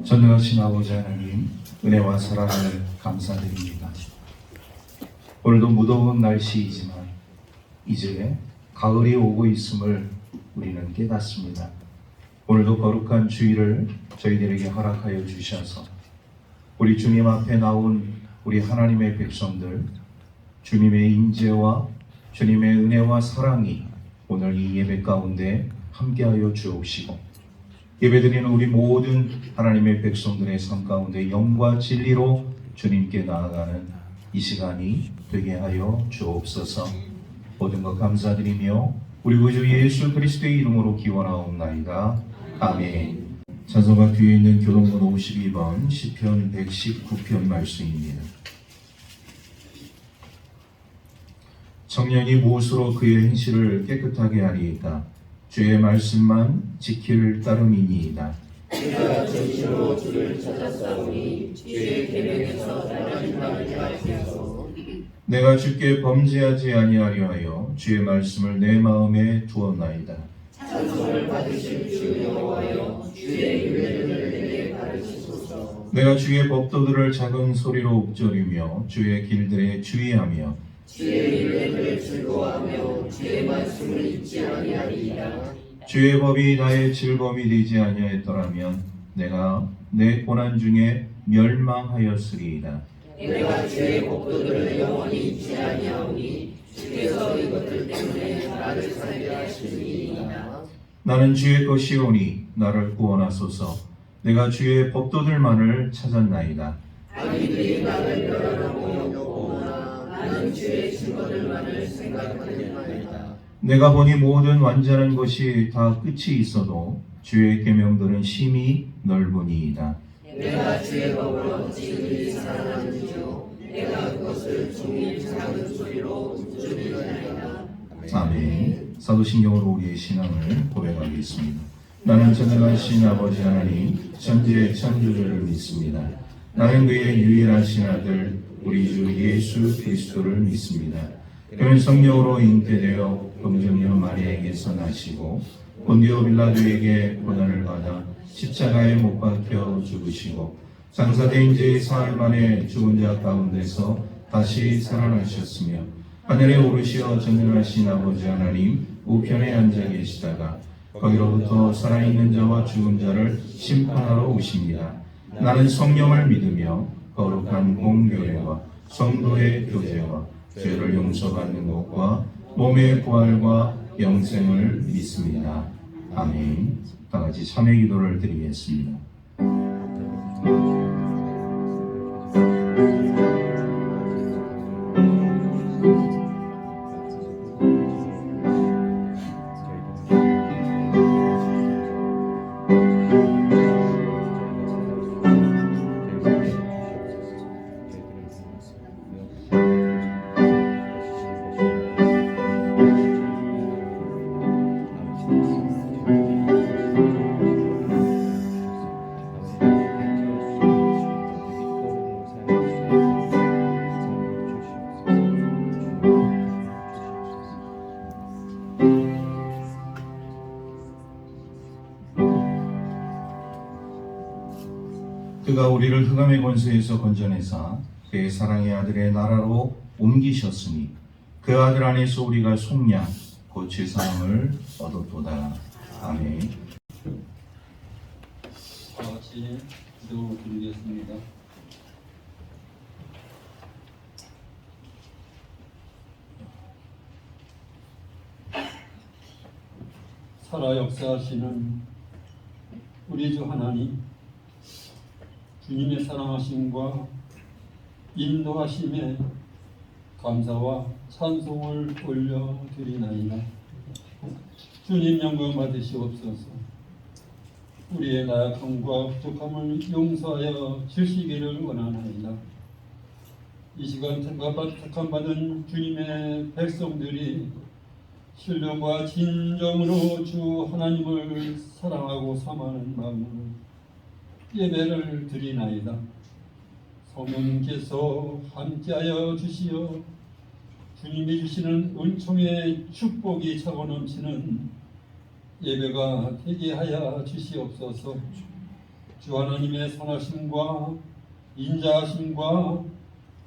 전능하신 아버지 하나님, 은혜와 사랑을 감사드립니다. 오늘도 무더운 날씨이지만 이제 가을이 오고 있음을 우리는 깨닫습니다. 오늘도 거룩한 주일을 저희들에게 허락하여 주셔서 우리 주님 앞에 나온 우리 하나님의 백성들, 주님의 임재와 주님의 은혜와 사랑이 오늘 이 예배 가운데 함께하여 주옵시고, 예배드리는 우리 모든 하나님의 백성들의 삶 가운데 영과 진리로 주님께 나아가는 이 시간이 되게 하여 주옵소서. 모든 것 감사드리며 우리 구주 예수 그리스도의 이름으로 기원하옵나이다. 아멘. 찬송가 뒤에 있는 교동문 52번 시편 119편 말씀입니다. 청년이 무엇으로 그의 행실을 깨끗하게 하리이까? 주의 말씀만 지킬 따름이니이다. 내가 진실로 주를 찾았사오니 주의 계명에서 나를 가르치소서. 내가 주께 범죄하지 아니하려 하여 주의 말씀을 내 마음에 두었나이다. 찬송을 받으실 주 여호와여, 주의 율례를 내게 가르치소서. 내가 주의 법도들을 작은 소리로 읊조리며 주의 길들에 주의하며 주의 율례를 즐거워하며 주의 말씀을 잊지 아니하리이다. 주의 법이 나의 즐거움이 되지 아니하였더라면 내가 내 고난 중에 멸망하였으리이다. 내가 주의 법도들을 영원히 잊지 아니하오니 주께서 이것들 때문에 나를 살게 하시리이다. 나는 주의 것이오니 나를 구원하소서. 내가 주의 법도들만을 찾았나이다. 악인들이 나를 멸하라고 여겨오나 나는 주의 증거들만을 생각하리이다. 내가 보니 모든 완전한 것이 다 끝이 있어도 주의 계명들은 심히 넓으니이다. 내가 주의 법을 어찌 사랑하는지요. 내가 그것을 종일 작은 소리로 읊조리나이다. 아멘. 사도신경으로 우리의 신앙을 고백하겠습니다. 나는 전능하신 아버지 하나님 천지의 창조주를 믿습니다. 나는 그의 유일하신 아들 우리 주 예수 그리스도를 믿습니다. 그는 성령으로 잉태되어 동정녀 마리아에게서 나시고 본디오 빌라도에게 고난을 받아 십자가에 못 박혀 죽으시고 장사된 지 사흘 만에 죽은 자 가운데서 다시 살아나셨으며 하늘에 오르시어 전능하신 아버지 하나님 우편에 앉아 계시다가 거기로부터 살아있는 자와 죽은 자를 심판하러 오십니다. 나는 성령을 믿으며 거룩한 공교회와 성도의 교제와 죄를 용서받는 것과 몸의 부활과 영생을 믿습니다. 아멘. 다 같이 참회 기도를 드리겠습니다. 그가 우리를 흑암의 권세에서 건져내사 그의 사랑의 아들의 나라로 옮기셨으니 그 아들 안에서 우리가 속량 곧 죄사함을 얻었도다. 아멘. 다 같이 기도 드리겠습니다. 살아 역사하시는 우리 주 하나님, 주님의 사랑하심과 인도하심에 감사와 찬송을 올려드리나이다. 주님 영광 받으시옵소서. 우리의 나약함과 부족함을 용서하여 주시기를 원하나이다. 이 시간 택함받은 주님의 백성들이 신령과 진정으로 주 하나님을 사랑하고 삼하는 마음으로 예배를 드리나이다. 성령님께서 함께하여 주시어 주님이 주시는 은총의 축복이 차고 넘치는 예배가 되게 하여 주시옵소서. 주 하나님의 선하심과 인자하심과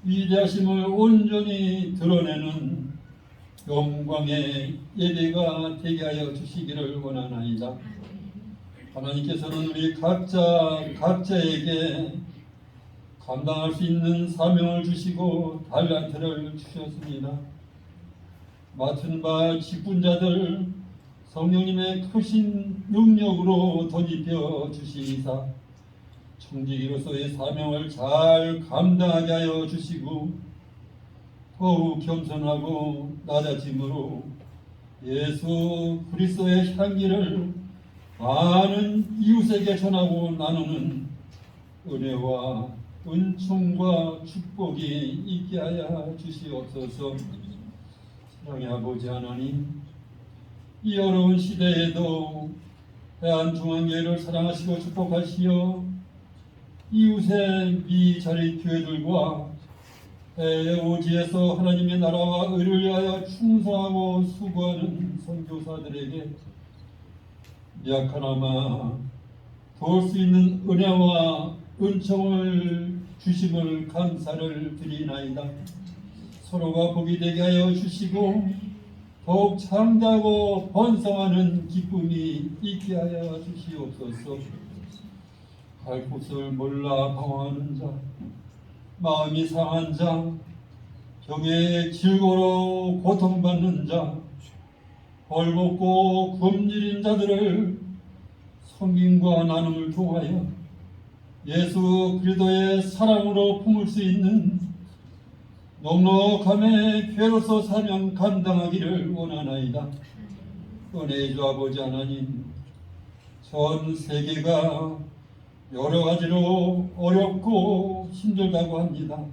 위대하심을 온전히 드러내는 영광의 예배가 되게 하여 주시기를 원하나이다. 하나님께서는 우리 각자에게 감당할 수 있는 사명을 주시고 달란트를 주셨습니다. 맡은 바 직분자들 성령님의 크신 능력으로 덧입혀 주시사 청지기로서의 사명을 잘 감당하게 하여 주시고 더욱 겸손하고 낮아짐으로 예수 그리스도의 향기를 많은 이웃에게 전하고 나누는 은혜와 은총과 축복이 있게 하여 주시옵소서. 사랑의 아버지 하나님, 이 어려운 시대에도 대한중앙교회를 사랑하시고 축복하시어 이웃의 미자리 교회들과 오지에서 하나님의 나라와 의를 위하여 충성하고 수고하는 선교사들에게 약하나마 도울 수 있는 은혜와 은총을 주심을 감사를 드리나이다. 서로가 복이 되게 하여 주시고 더욱 창대하고 번성하는 기쁨이 있게 하여 주시옵소서. 갈 곳을 몰라 방황하는 자, 마음이 상한 자, 병에 질고로 고통받는 자, 벌겋고 굶주린 자들을 섬김과 나눔을 통하여 예수 그리스도의 사랑으로 품을 수 있는 넉넉함의 교회로서 사명 감당하기를 원하나이다. 은혜의 주 아버지 하나님, 전 세계가 여러 가지로 어렵고 힘들다고 합니다.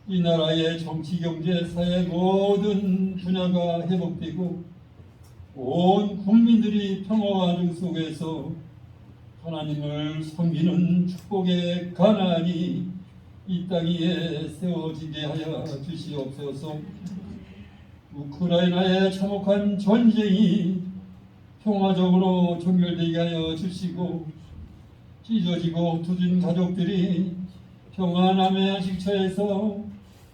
이 나라의 정치, 경제, 사회 모든 분야가 회복되고 온 국민들이 평화와 능 속에서 하나님을 섬기는 축복의 가난이 이 땅 위에 세워지게 하여 주시옵소서. 우크라이나의 참혹한 전쟁이 평화적으로 종결되게 하여 주시고 찢어지고 흩어진 가족들이 평안함의 안식처에서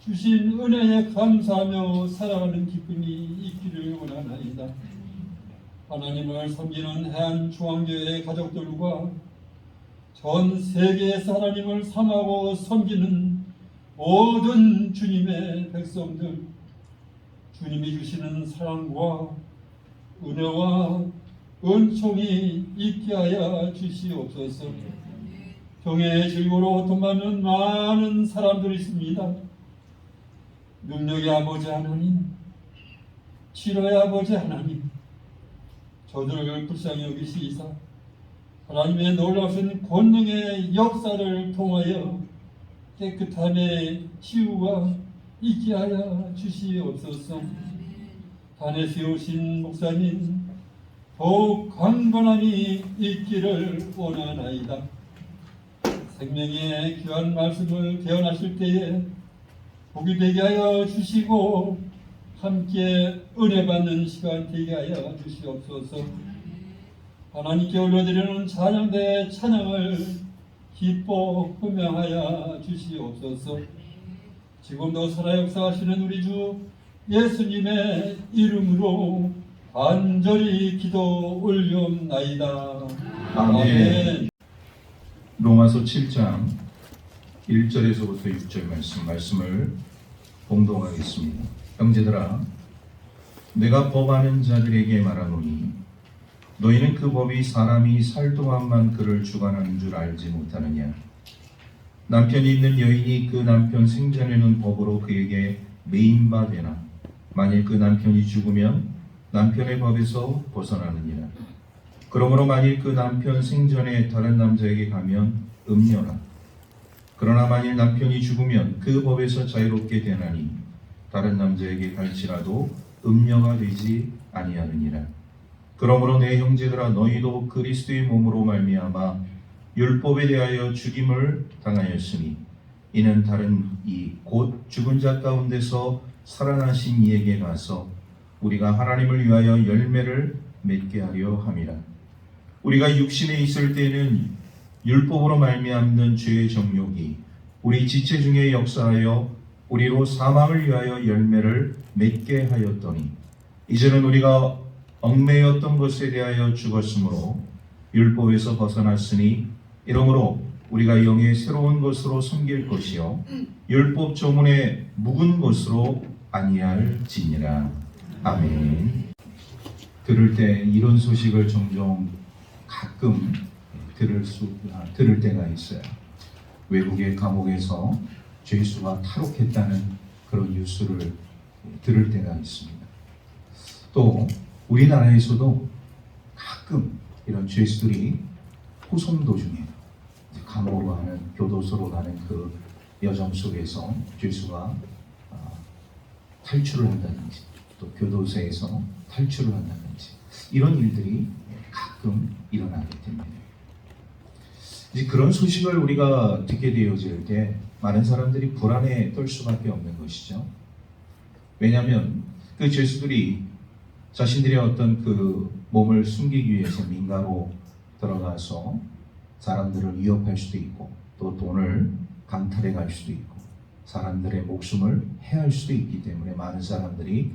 주신 은혜에 감사하며 살아가는 기쁨이 있기를 원하나이다. 하나님을 섬기는 해안중앙교회 가족들과 전 세계에서 하나님을 삼하고 섬기는 모든 주님의 백성들, 주님이 주시는 사랑과 은혜와 은총이 있게 하여 주시옵소서. 병에 질고로 고통받는 많은 사람들이 있습니다. 능력의 아버지 하나님, 치료의 아버지 하나님, 저들을 불쌍히 여기시사 하나님의 놀라우신 권능의 역사를 통하여 깨끗함의 치유가 있게 하여 주시옵소서. 단에 세우신 목사님 더욱 강건함이 있기를 원하나이다. 생명의 귀한 말씀을 개헌하실 때에 복이 되게 하여 주시고 함께 은혜 받는 시간 되게 하여 주시옵소서. 하나님께 올려드리는 찬양대의 찬양을 기뻐 흠양하여 주시옵소서. 지금도 살아 역사하시는 우리 주 예수님의 이름으로 간절히 기도 올려옵나이다. 아멘. 로마서 7장 1절에서부터 6절 말씀을 봉독하겠습니다. 형제들아, 내가 법하는 자들에게 말하노니 너희는 그 법이 사람이 살 동안만 그를 주관하는 줄 알지 못하느냐? 남편이 있는 여인이 그 남편 생전에는 법으로 그에게 매인 바 되나 만일 그 남편이 죽으면 남편의 법에서 벗어나느니라. 그러므로 만일 그 남편 생전에 다른 남자에게 가면 음녀라. 그러나 만일 남편이 죽으면 그 법에서 자유롭게 되나니 다른 남자에게 갈지라도 음녀가 되지 아니하느니라. 그러므로 내 형제들아, 너희도 그리스도의 몸으로 말미암아 율법에 대하여 죽임을 당하였으니 이는 다른 이 곧 죽은 자 가운데서 살아나신 이에게 가서 우리가 하나님을 위하여 열매를 맺게 하려 함이라. 우리가 육신에 있을 때는 율법으로 말미암는 죄의 정욕이 우리 지체 중에 역사하여 우리로 사망을 위하여 열매를 맺게 하였더니 이제는 우리가 얽매였던 것에 대하여 죽었으므로 율법에서 벗어났으니 이러므로 우리가 영의 새로운 것으로 섬길 것이요 율법 조문의 묵은 것으로 아니할지니라. 아멘. 들을 때 이런 소식을 종종 가끔 들을 때가 있어요. 외국의 감옥에서 죄수가 탈옥했다는 그런 뉴스를 들을 때가 있습니다. 또 우리나라에서도 가끔 이런 죄수들이 호송 도중에 감옥으로 가는 교도소로 가는 그 여정 속에서 죄수가 탈출을 한다든지 또 교도소에서 탈출을 한다든지 이런 일들이 가끔 일어나게 됩니다. 이제 그런 소식을 우리가 듣게 되어질 때 많은 사람들이 불안에 떨 수밖에 없는 것이죠. 왜냐하면 그 죄수들이 자신들의 어떤 그 몸을 숨기기 위해서 민가로 들어가서 사람들을 위협할 수도 있고 또 돈을 강탈해 갈 수도 있고 사람들의 목숨을 해할 수도 있기 때문에 많은 사람들이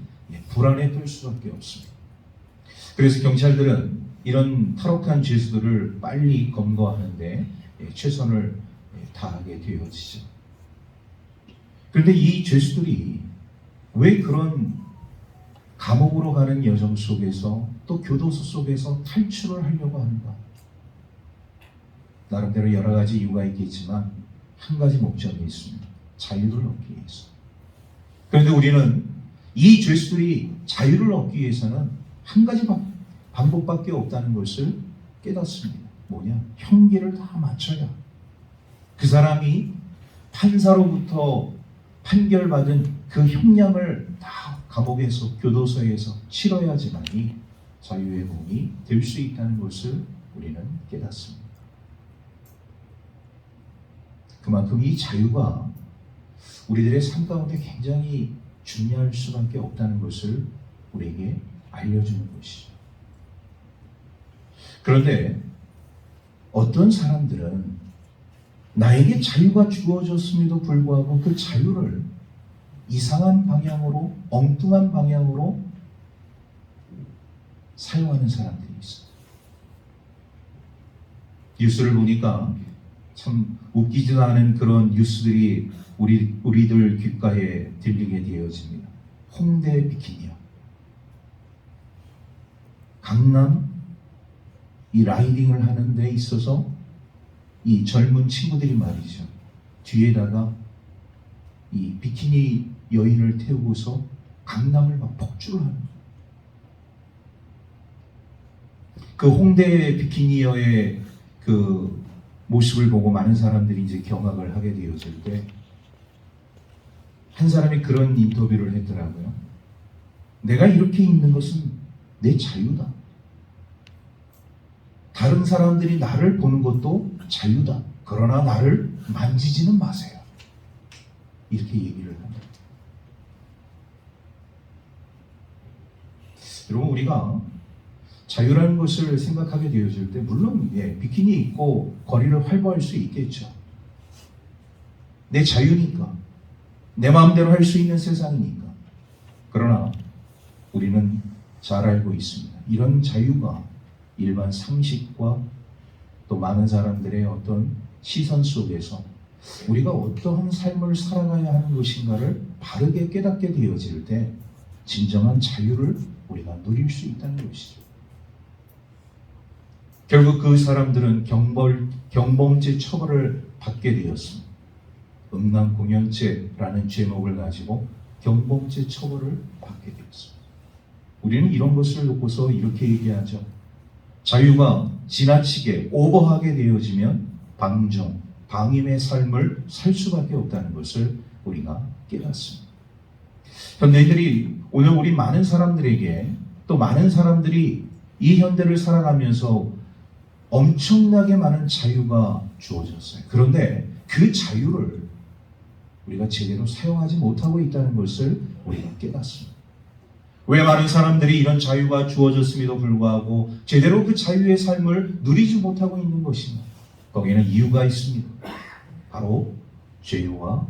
불안에 떨 수밖에 없습니다. 그래서 경찰들은 이런 탈옥한 죄수들을 빨리 검거하는데 최선을 다하게 되어지죠. 그런데 이 죄수들이 왜 그런 감옥으로 가는 여정 속에서 또 교도소 속에서 탈출을 하려고 하는가? 나름대로 여러 가지 이유가 있겠지만 한 가지 목적이 있습니다. 자유를 얻기 위해서. 그런데 우리는 이 죄수들이 자유를 얻기 위해서는 한 가지 방법밖에 없다는 것을 깨닫습니다. 뭐냐? 형기를 다 맞춰야 그 사람이 판사로부터 판결받은 그 형량을 다 감옥에서 교도소에서 치러야지만이 자유의 몸이 될 수 있다는 것을 우리는 깨닫습니다. 그만큼 이 자유가 우리들의 삶 가운데 굉장히 중요할 수밖에 없다는 것을 우리에게 알려주는 것이죠. 그런데 어떤 사람들은 나에게 자유가 주어졌음에도 불구하고 그 자유를 이상한 방향으로, 엉뚱한 방향으로 사용하는 사람들이 있어요. 뉴스를 보니까 참 웃기지도 않은 그런 뉴스들이 우리들 귓가에 들리게 되어집니다. 홍대 비키니요. 강남 이 라이딩을 하는 데 있어서 이 젊은 친구들이 말이죠. 뒤에다가 이 비키니 여인을 태우고서 강남을 막 폭주를 하는 거예요. 그 홍대 비키니어의 그 모습을 보고 많은 사람들이 이제 경악을 하게 되어질 때 한 사람이 그런 인터뷰를 했더라고요. 내가 이렇게 입는 것은 내 자유다. 다른 사람들이 나를 보는 것도 자유다. 그러나 나를 만지지는 마세요. 이렇게 얘기를 합니다. 여러분, 우리가 자유라는 것을 생각하게 되어질 때 물론 비키니 입고 거리를 활보할 수 있겠죠. 내 자유니까. 내 마음대로 할 수 있는 세상이니까. 그러나 우리는 잘 알고 있습니다. 이런 자유가 일반 상식과 또 많은 사람들의 어떤 시선 속에서 우리가 어떠한 삶을 살아가야 하는 것인가를 바르게 깨닫게 되어질 때 진정한 자유를 우리가 누릴 수 있다는 것이죠. 결국 그 사람들은 경범죄 처벌을 받게 되었습니다. 음란공연죄라는 제목을 가지고 경범죄 처벌을 받게 되었습니다. 우리는 이런 것을 놓고서 이렇게 얘기하죠. 자유가 지나치게 오버하게 되어지면 방종, 방임의 삶을 살 수밖에 없다는 것을 우리가 깨닫습니다. 현대인들이 오늘 우리 많은 사람들에게 또 많은 사람들이 이 현대를 살아가면서 엄청나게 많은 자유가 주어졌어요. 그런데 그 자유를 우리가 제대로 사용하지 못하고 있다는 것을 우리가 깨닫습니다. 왜 많은 사람들이 이런 자유가 주어졌음에도 불구하고 제대로 그 자유의 삶을 누리지 못하고 있는 것인가? 거기에는 이유가 있습니다. 바로 죄와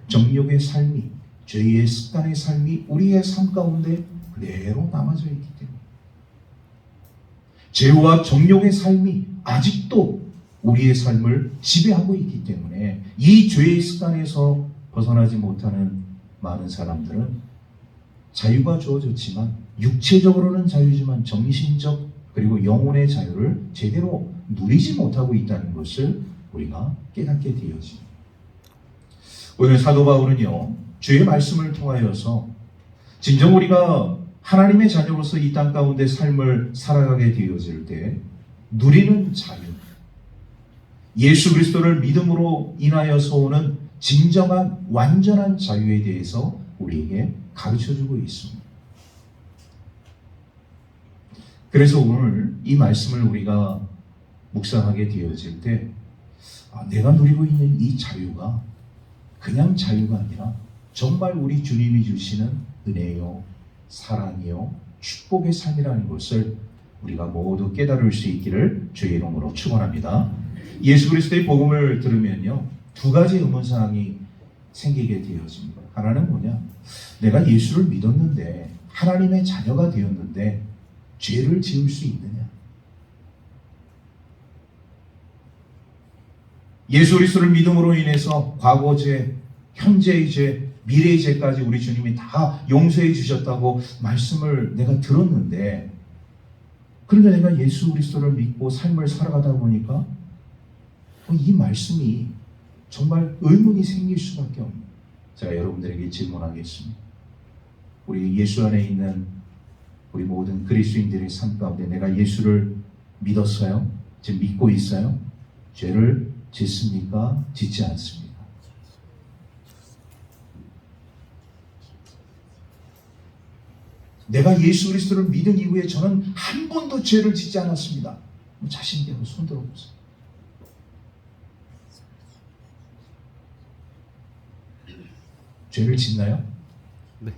정욕의 삶이, 죄의 습관의 삶이 우리의 삶 가운데 그대로 남아져 있기 때문에, 죄와 정욕의 삶이 아직도 우리의 삶을 지배하고 있기 때문에 이 죄의 습관에서 벗어나지 못하는 많은 사람들은 자유가 주어졌지만, 육체적으로는 자유지만 정신적 그리고 영혼의 자유를 제대로 누리지 못하고 있다는 것을 우리가 깨닫게 되어집니다. 오늘 사도 바울은요, 주의 말씀을 통하여서 진정 우리가 하나님의 자녀로서 이 땅 가운데 삶을 살아가게 되어질 때 누리는 자유, 예수 그리스도를 믿음으로 인하여서 오는 진정한 완전한 자유에 대해서 우리에게 가르쳐주고 있습니다. 그래서 오늘 이 말씀을 우리가 묵상하게 되어질 때, 내가 누리고 있는 이 자유가 그냥 자유가 아니라 정말 우리 주님이 주시는 은혜요, 사랑이요, 축복의 삶이라는 것을 우리가 모두 깨달을 수 있기를 주의 이름으로 축원합니다. 예수 그리스도의 복음을 들으면요, 두 가지 의문사항이 생기게 되어집니다. 하나는 뭐냐? 내가 예수를 믿었는데, 하나님의 자녀가 되었는데 죄를 지을 수 있느냐? 예수 그리스도를 믿음으로 인해서 과거죄, 현재의 죄, 미래의 죄까지 우리 주님이 다 용서해 주셨다고 말씀을 내가 들었는데, 그런데 내가 예수 그리스도를 믿고 삶을 살아가다 보니까 이 말씀이 정말 의문이 생길 수밖에 없습니다. 제가 여러분들에게 질문하겠습니다. 우리 예수 안에 있는 우리 모든 그리스도인들의 삶 가운데 내가 예수를 믿었어요? 지금 믿고 있어요? 죄를 짓습니까? 짓지 않습니다. 내가 예수 그리스도를 믿은 이후에 저는 한 번도 죄를 짓지 않았습니다. 자신에게 손 들어보세요. 죄를 짓나요? 네.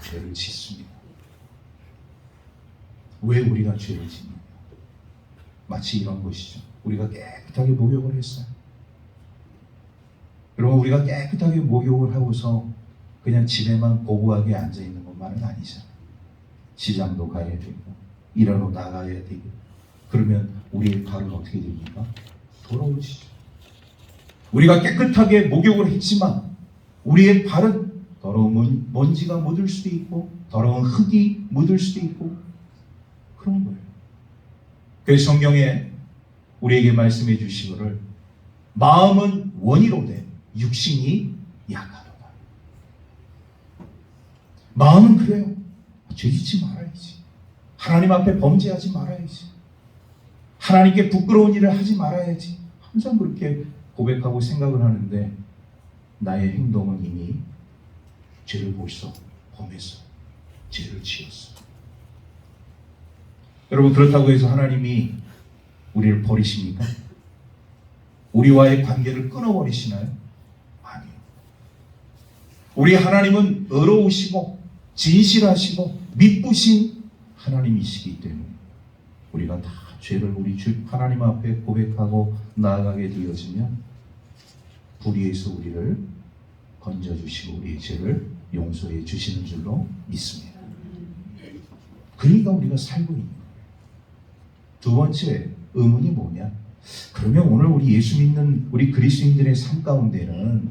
죄를 짓습니다. 왜 우리가 죄를 짓느냐? 마치 이런 것이죠. 우리가 깨끗하게 목욕을 했어요. 여러분, 우리가 깨끗하게 목욕을 하고서 그냥 집에만 고고하게 앉아있는 것만은 아니잖아요. 시장도 가야 되고 일하러 나가야 되고, 그러면 우리의 발은 어떻게 됩니까? 더러워지죠. 우리가 깨끗하게 목욕을 했지만 우리의 발은 더러운 먼지가 묻을 수도 있고 더러운 흙이 묻을 수도 있고 그런 거예요. 그래서 성경에 우리에게 말씀해 주시기를 마음은 원이로되 육신이 약하도다. 마음은 그래요. 죄짓지 말아야지. 하나님 앞에 범죄하지 말아야지. 하나님께 부끄러운 일을 하지 말아야지. 항상 그렇게 고백하고 생각을 하는데 나의 행동은 이미 죄를 벌써 범했어. 죄를 지었어. 여러분, 그렇다고 해서 하나님이 우리를 버리십니까? 우리와의 관계를 끊어버리시나요? 아니요. 우리 하나님은 의로우시고 진실하시고 미쁘신 하나님이시기 때문에 우리가 다 죄를 우리 주 하나님 앞에 고백하고 나아가게 되어지면 불의에서 우리를 건져주시고 우리의 죄를 용서해 주시는 줄로 믿습니다. 그러니까 우리가 살고 있는 거예요. 두 번째 의문이 뭐냐? 그러면 오늘 우리 예수 믿는 우리 그리스도인들의 삶 가운데는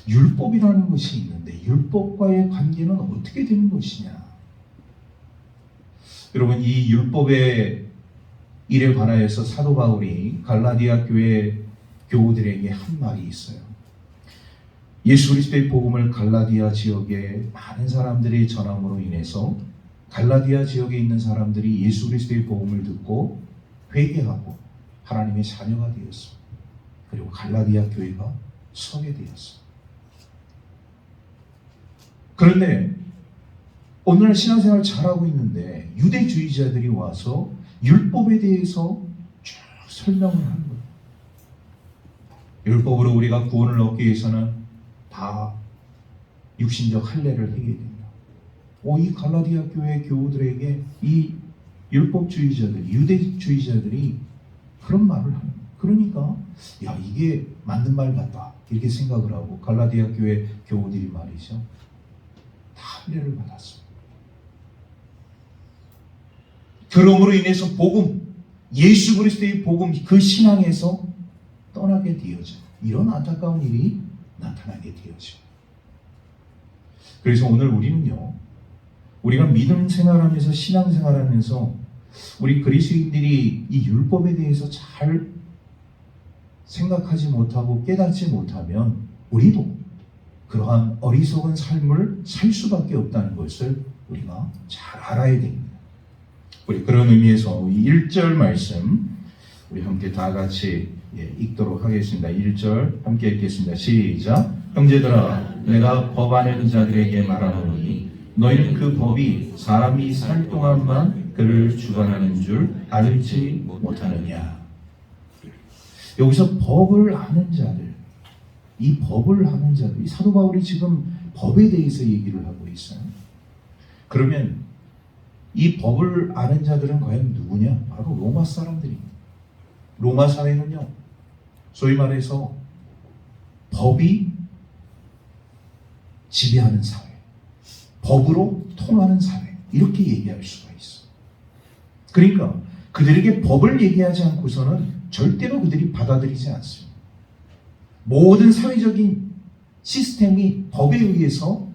율법이라는 것이 있는데 율법과의 관계는 어떻게 되는 것이냐? 여러분, 이 율법의 일에 관하여서 사도 바울이 갈라디아 교회 교우들에게 한 말이 있어요. 예수 그리스도의 복음을 갈라디아 지역에 많은 사람들이 전함으로 인해서 갈라디아 지역에 있는 사람들이 예수 그리스도의 복음을 듣고 회개하고 하나님의 자녀가 되었습니다. 그리고 갈라디아 교회가 서게 되었습니다. 그런데 오늘날 신앙생활을 잘하고 있는데 유대주의자들이 와서 율법에 대해서 쭉 설명을 하는 거예요. 율법으로 우리가 구원을 얻기 위해서는 다 육신적 할례를 하게 됩니다. 이 갈라디아 교회 교우들에게 이 율법주의자들, 유대주의자들이 그런 말을 하는 거예요. 그러니까 야, 이게 맞는 말 같다 이렇게 생각을 하고 갈라디아 교회 교우들이 말이죠, 다 할례를 받았습니다. 그러므로 인해서 복음, 예수 그리스도의 복음, 그 신앙에서 떠나게 되어져 이런 안타까운 일이 나타나게 되어져. 그래서 오늘 우리는요, 우리가 믿음 생활하면서 신앙 생활하면서 우리 그리스도인들이 이 율법에 대해서 잘 생각하지 못하고 깨닫지 못하면 우리도 그러한 어리석은 삶을 살 수밖에 없다는 것을 우리가 잘 알아야 됩니다. 우리 그런 의미에서 이 1절 말씀 우리 함께 다 같이 읽도록 하겠습니다. 1절 함께 읽겠습니다. 시작. 형제들아, 내가 법 안에 자들에게 말하노니 너희는 그 법이 사람이 살 동안만 그를 주관하는 줄 알지 못하느냐. 여기서 법을 아는 자들, 이 법을 아는 자들, 이 사도 바울이 지금 법에 대해서 얘기를 하고 있어요. 그러면 이 법을 아는 자들은 과연 누구냐? 바로 로마 사람들입니다. 로마 사회는요, 소위 말해서 법이 지배하는 사회, 법으로 통하는 사회, 이렇게 얘기할 수가 있어. 그러니까 그들에게 법을 얘기하지 않고서는 절대로 그들이 받아들이지 않습니다. 모든 사회적인 시스템이 법에 의해서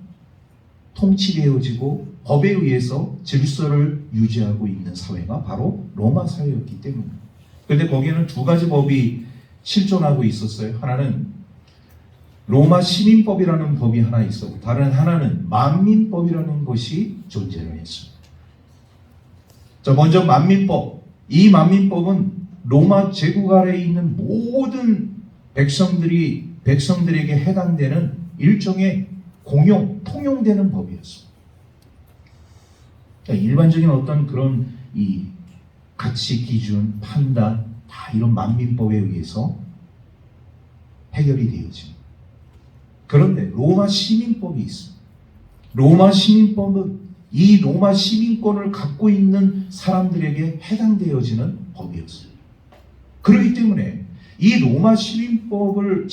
통치되어지고 법에 의해서 질서를 유지하고 있는 사회가 바로 로마 사회였기 때문입니다. 그런데 거기에는 두 가지 법이 실존하고 있었어요. 하나는 로마 시민법이라는 법이 하나 있었고, 다른 하나는 만민법이라는 것이 존재를 했습니다. 자, 먼저 만민법. 이 만민법은 로마 제국 아래에 있는 모든 백성들에게 해당되는 일종의 통용되는 법이었습니다. 그러니까 일반적인 어떤 그런 이 가치 기준, 판단 다 이런 만민법에 의해서 해결이 되어집니다. 그런데 로마 시민법이 있습니다. 로마 시민법은 이 로마 시민권을 갖고 있는 사람들에게 해당되어지는 법이었어요. 그렇기 때문에 이 로마 시민권을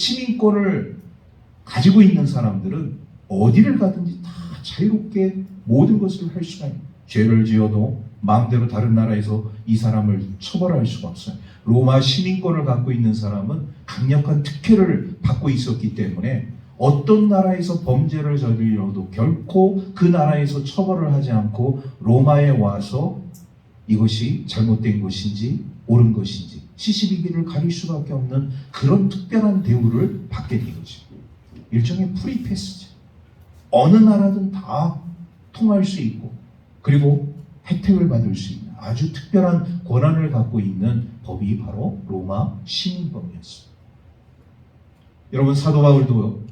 가지고 있는 사람들은 어디를 가든지 다 자유롭게 모든 것을 할 수가 있어요. 죄를 지어도 마음대로 다른 나라에서 이 사람을 처벌할 수가 없어요. 로마 시민권을 갖고 있는 사람은 강력한 특혜를 받고 있었기 때문에 어떤 나라에서 범죄를 저질러도 결코 그 나라에서 처벌을 하지 않고 로마에 와서 이것이 잘못된 것인지 옳은 것인지 시시비비를 가릴 수밖에 없는 그런 특별한 대우를 받게 되어죠. 일종의 프리패스죠. 어느 나라든 다 통할 수 있고 그리고 혜택을 받을 수 있는 아주 특별한 권한을 갖고 있는 법이 바로 로마 시민법이었습니다. 여러분, 사도 바울도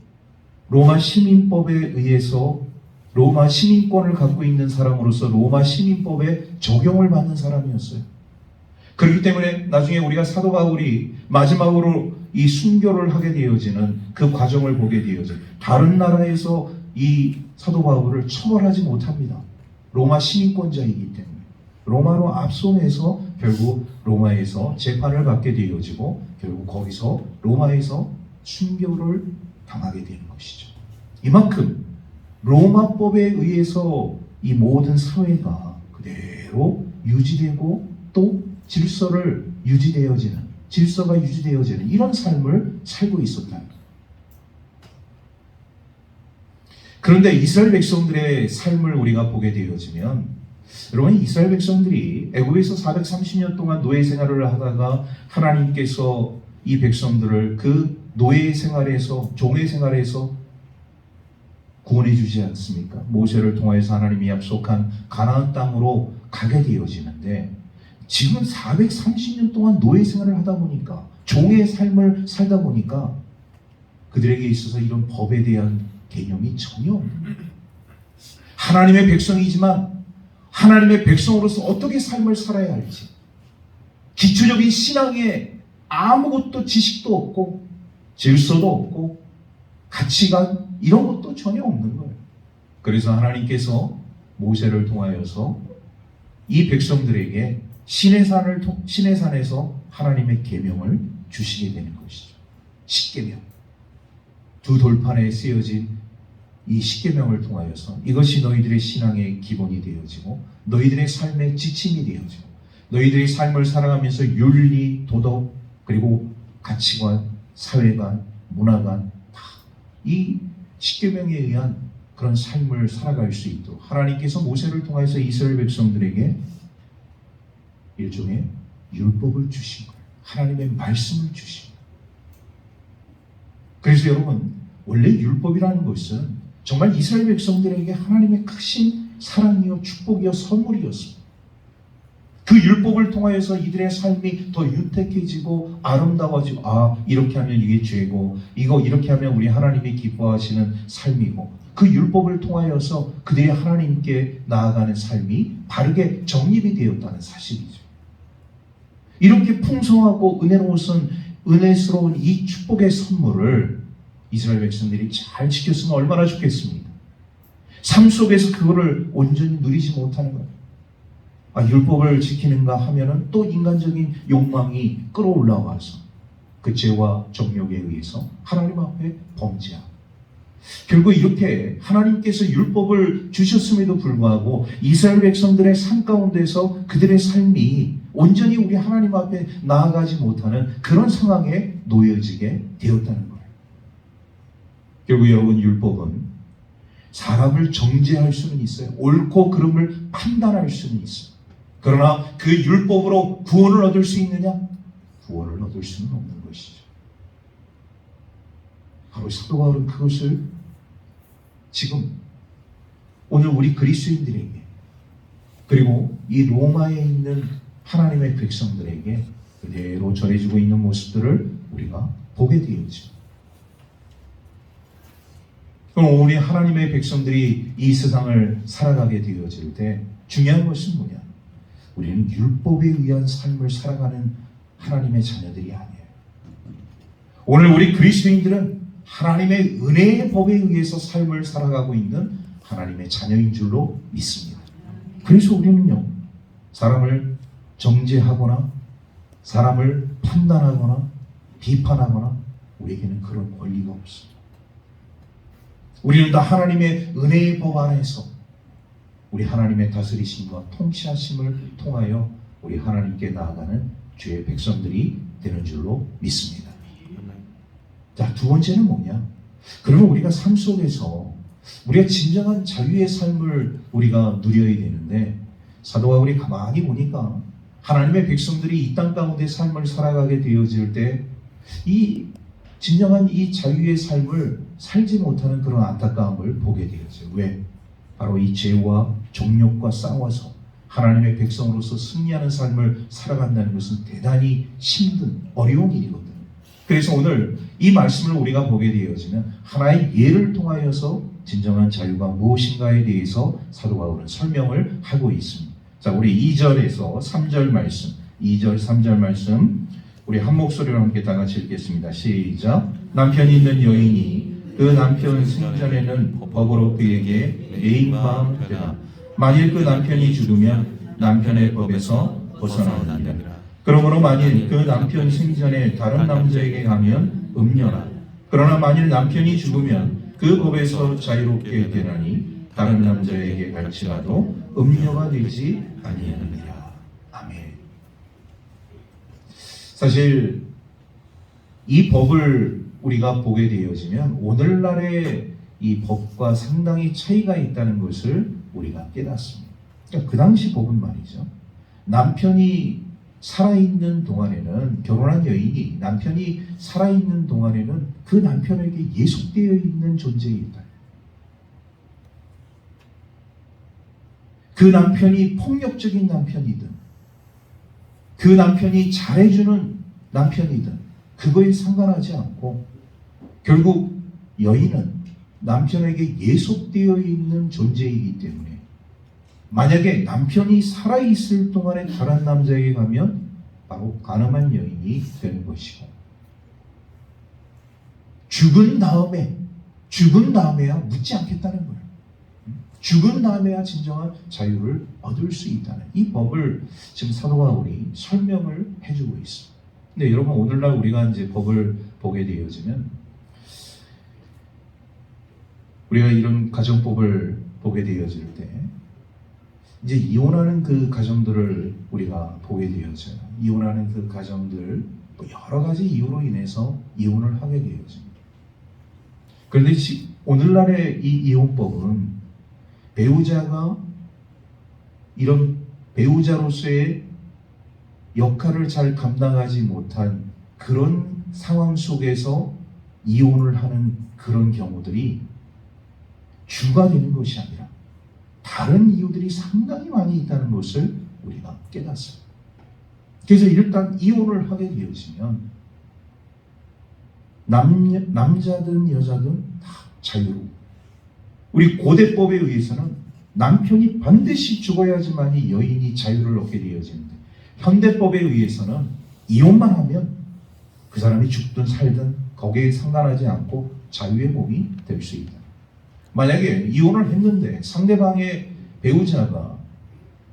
로마 시민법에 의해서 로마 시민권을 갖고 있는 사람으로서 로마 시민법에 적용을 받는 사람이었어요. 그렇기 때문에 나중에 우리가 사도 바울이 마지막으로 이 순교를 하게 되어지는 그 과정을 보게 되어져요. 다른 나라에서 이 사도 바울을 처벌하지 못합니다. 로마 시민권자이기 때문에. 로마로 압송해서 결국 로마에서 재판을 받게 되어지고 결국 거기서 로마에서 순교를 당하게 되는 것이죠. 이만큼 로마법에 의해서 이 모든 사회가 그대로 유지되고 또 질서가 유지되어지는 이런 삶을 살고 있었다. 그런데 이스라엘 백성들의 삶을 우리가 보게 되어지면, 여러분, 이스라엘 백성들이 애굽에서 430년 동안 노예 생활을 하다가 하나님께서 이 백성들을 그 노예 생활에서, 종의 생활에서 구원해 주지 않습니까? 모세를 통해서 하나님이 약속한 가나안 땅으로 가게 되어지는데, 지금 430년 동안 노예 생활을 하다 보니까, 종의 삶을 살다 보니까 그들에게 있어서 이런 법에 대한 개념이 전혀 없는 거예요. 하나님의 백성이지만 하나님의 백성으로서 어떻게 삶을 살아야 할지, 기초적인 신앙에 아무것도 지식도 없고 질서도 없고 가치관 이런 것도 전혀 없는 거예요. 그래서 하나님께서 모세를 통하여서 이 백성들에게 시내산에서 하나님의 계명을 주시게 되는 것이죠. 십계명. 두 돌판에 쓰여진 이 십계명을 통하여서 이것이 너희들의 신앙의 기본이 되어지고 너희들의 삶의 지침이 되어지고 너희들의 삶을 살아가면서 윤리, 도덕, 그리고 가치관, 사회관, 문화관 다 이 십계명에 의한 그런 삶을 살아갈 수 있도록 하나님께서 모세를 통해서 이스라엘 백성들에게 일종의 율법을 주신 거예요. 하나님의 말씀을 주신 거예요. 그래서 여러분, 원래 율법이라는 것은 정말 이스라엘 백성들에게 하나님의 크신 사랑이요 축복이요 선물이었습니다. 그 율법을 통하여서 이들의 삶이 더 윤택해지고 아름다워지고 이렇게 하면 이게 죄고 이거 이렇게 하면 우리 하나님이 기뻐하시는 삶이고 그 율법을 통하여서 그들이 하나님께 나아가는 삶이 바르게 정립이 되었다는 사실이죠. 이렇게 풍성하고 은혜스러운 이 축복의 선물을 이스라엘 백성들이 잘 지켰으면 얼마나 좋겠습니까? 삶 속에서 그거를 온전히 누리지 못하는 거예요. 율법을 지키는가 하면은 또 인간적인 욕망이 끌어올라와서 그 죄와 정욕에 의해서 하나님 앞에 범죄하고 결국 이렇게 하나님께서 율법을 주셨음에도 불구하고 이스라엘 백성들의 삶 가운데서 그들의 삶이 온전히 우리 하나님 앞에 나아가지 못하는 그런 상황에 놓여지게 되었다는 거예요. 결국 여러분, 율법은 사람을 정죄할 수는 있어요. 옳고 그름을 판단할 수는 있어요. 그러나 그 율법으로 구원을 얻을 수 있느냐? 구원을 얻을 수는 없는 것이죠. 바로 사도 바울은 그것을 지금 오늘 우리 그리스도인들에게 그리고 이 로마에 있는 하나님의 백성들에게 그대로 전해주고 있는 모습들을 우리가 보게 되었죠. 그럼 우리 하나님의 백성들이 이 세상을 살아가게 되어질 때 중요한 것은 뭐냐? 우리는 율법에 의한 삶을 살아가는 하나님의 자녀들이 아니에요. 오늘 우리 그리스도인들은 하나님의 은혜의 법에 의해서 삶을 살아가고 있는 하나님의 자녀인 줄로 믿습니다. 그래서 우리는요, 사람을 정죄하거나 사람을 판단하거나 비판하거나 우리에게는 그런 권리가 없습니다. 우리는 다 하나님의 은혜의 법 안에서 우리 하나님의 다스리심과 통치하심을 통하여 우리 하나님께 나아가는 주의 백성들이 되는 줄로 믿습니다. 자, 두 번째는 뭐냐? 그러면 우리가 삶 속에서 우리가 진정한 자유의 삶을 우리가 누려야 되는데 사도 바울이 가만히 보니까 하나님의 백성들이 이 땅 가운데 삶을 살아가게 되어질 때 이 진정한 이 자유의 삶을 살지 못하는 그런 안타까움을 보게 되었어요. 왜? 바로 이 죄와 정욕과 싸워서 하나님의 백성으로서 승리하는 삶을 살아간다는 것은 대단히 힘든 어려운 일이거든요. 그래서 오늘 이 말씀을 우리가 보게 되어지면 하나의 예를 통하여서 진정한 자유가 무엇인가에 대해서 사도 바울은 설명을 하고 있습니다. 자, 우리 2절에서 3절 말씀, 2절, 3절 말씀 우리 한 목소리로 함께 다 같이 읽겠습니다. 시작. 남편이 있는 여인이 그 남편 생전에는 법으로 그에게 애인마음 되나 만일 그 남편이 죽으면 남편의 법에서 벗어나느니라. 그러므로 만일 그 남편 생전에 다른 남자에게 가면 음녀라. 그러나 만일 남편이 죽으면 그 법에서 자유롭게 되나니 다른 남자에게 갈지라도 음녀가 되지 아니하느니라. 아멘. 사실 이 법을 우리가 보게 되어지면 오늘날의 이 법과 상당히 차이가 있다는 것을 우리가 깨닫습니다. 그러니까 그 당시 법은 말이죠. 남편이 살아있는 동안에는 결혼한 여인이 남편이 살아있는 동안에는 그 남편에게 예속되어 있는 존재이다. 그 남편이 폭력적인 남편이든 그 남편이 잘해주는 남편이든 그거에 상관하지 않고 결국 여인은 남편에게 예속되어 있는 존재이기 때문에 만약에 남편이 살아있을 동안에 다른 남자에게 가면 바로 간음한 여인이 되는 것이고 죽은 다음에야 묻지 않겠다는 거예요. 죽은 다음에야 진정한 자유를 얻을 수 있다는 이 법을 지금 사도 바울이 설명을 해주고 있습니다. 근데 여러분, 오늘날 우리가 이제 법을 보게 되어지면 우리가 이런 가정법을 보게 되어질 때 이제 이혼하는 그 가정들을 우리가 보게 되어져요. 이혼하는 그 가정들, 여러 가지 이유로 인해서 이혼을 하게 되어집니다. 그런데 오늘날의 이 이혼법은 배우자가 이런 배우자로서의 역할을 잘 감당하지 못한 그런 상황 속에서 이혼을 하는 그런 경우들이 주가 되는 것이 아니라 다른 이유들이 상당히 많이 있다는 것을 우리가 깨닫습니다. 그래서 일단 이혼을 하게 되어지면 남자든 여자든 다 자유로워. 우리 고대법에 의해서는 남편이 반드시 죽어야지만이 여인이 자유를 얻게 되어지는데, 현대법에 의해서는 이혼만 하면 그 사람이 죽든 살든 거기에 상관하지 않고 자유의 몸이 될 수 있다. 만약에 이혼을 했는데 상대방의 배우자가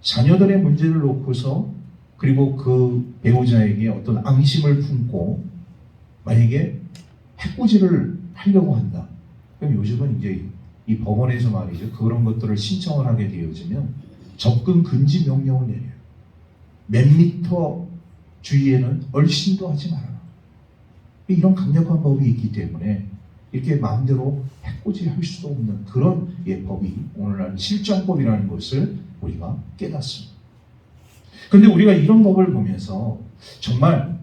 자녀들의 문제를 놓고서 그리고 그 배우자에게 어떤 앙심을 품고 만약에 해코지를 하려고 한다. 그럼 요즘은 이제 이 법원에서 말이죠, 그런 것들을 신청을 하게 되어지면 접근 금지 명령을 내려요. 몇 미터 주위에는 얼씬도 하지 말아라. 이런 강력한 법이 있기 때문에 이렇게 마음대로 해코지할 수도 없는 그런 법이 오늘날 실정법이라는 것을 우리가 깨닫습니다. 그런데 우리가 이런 법을 보면서 정말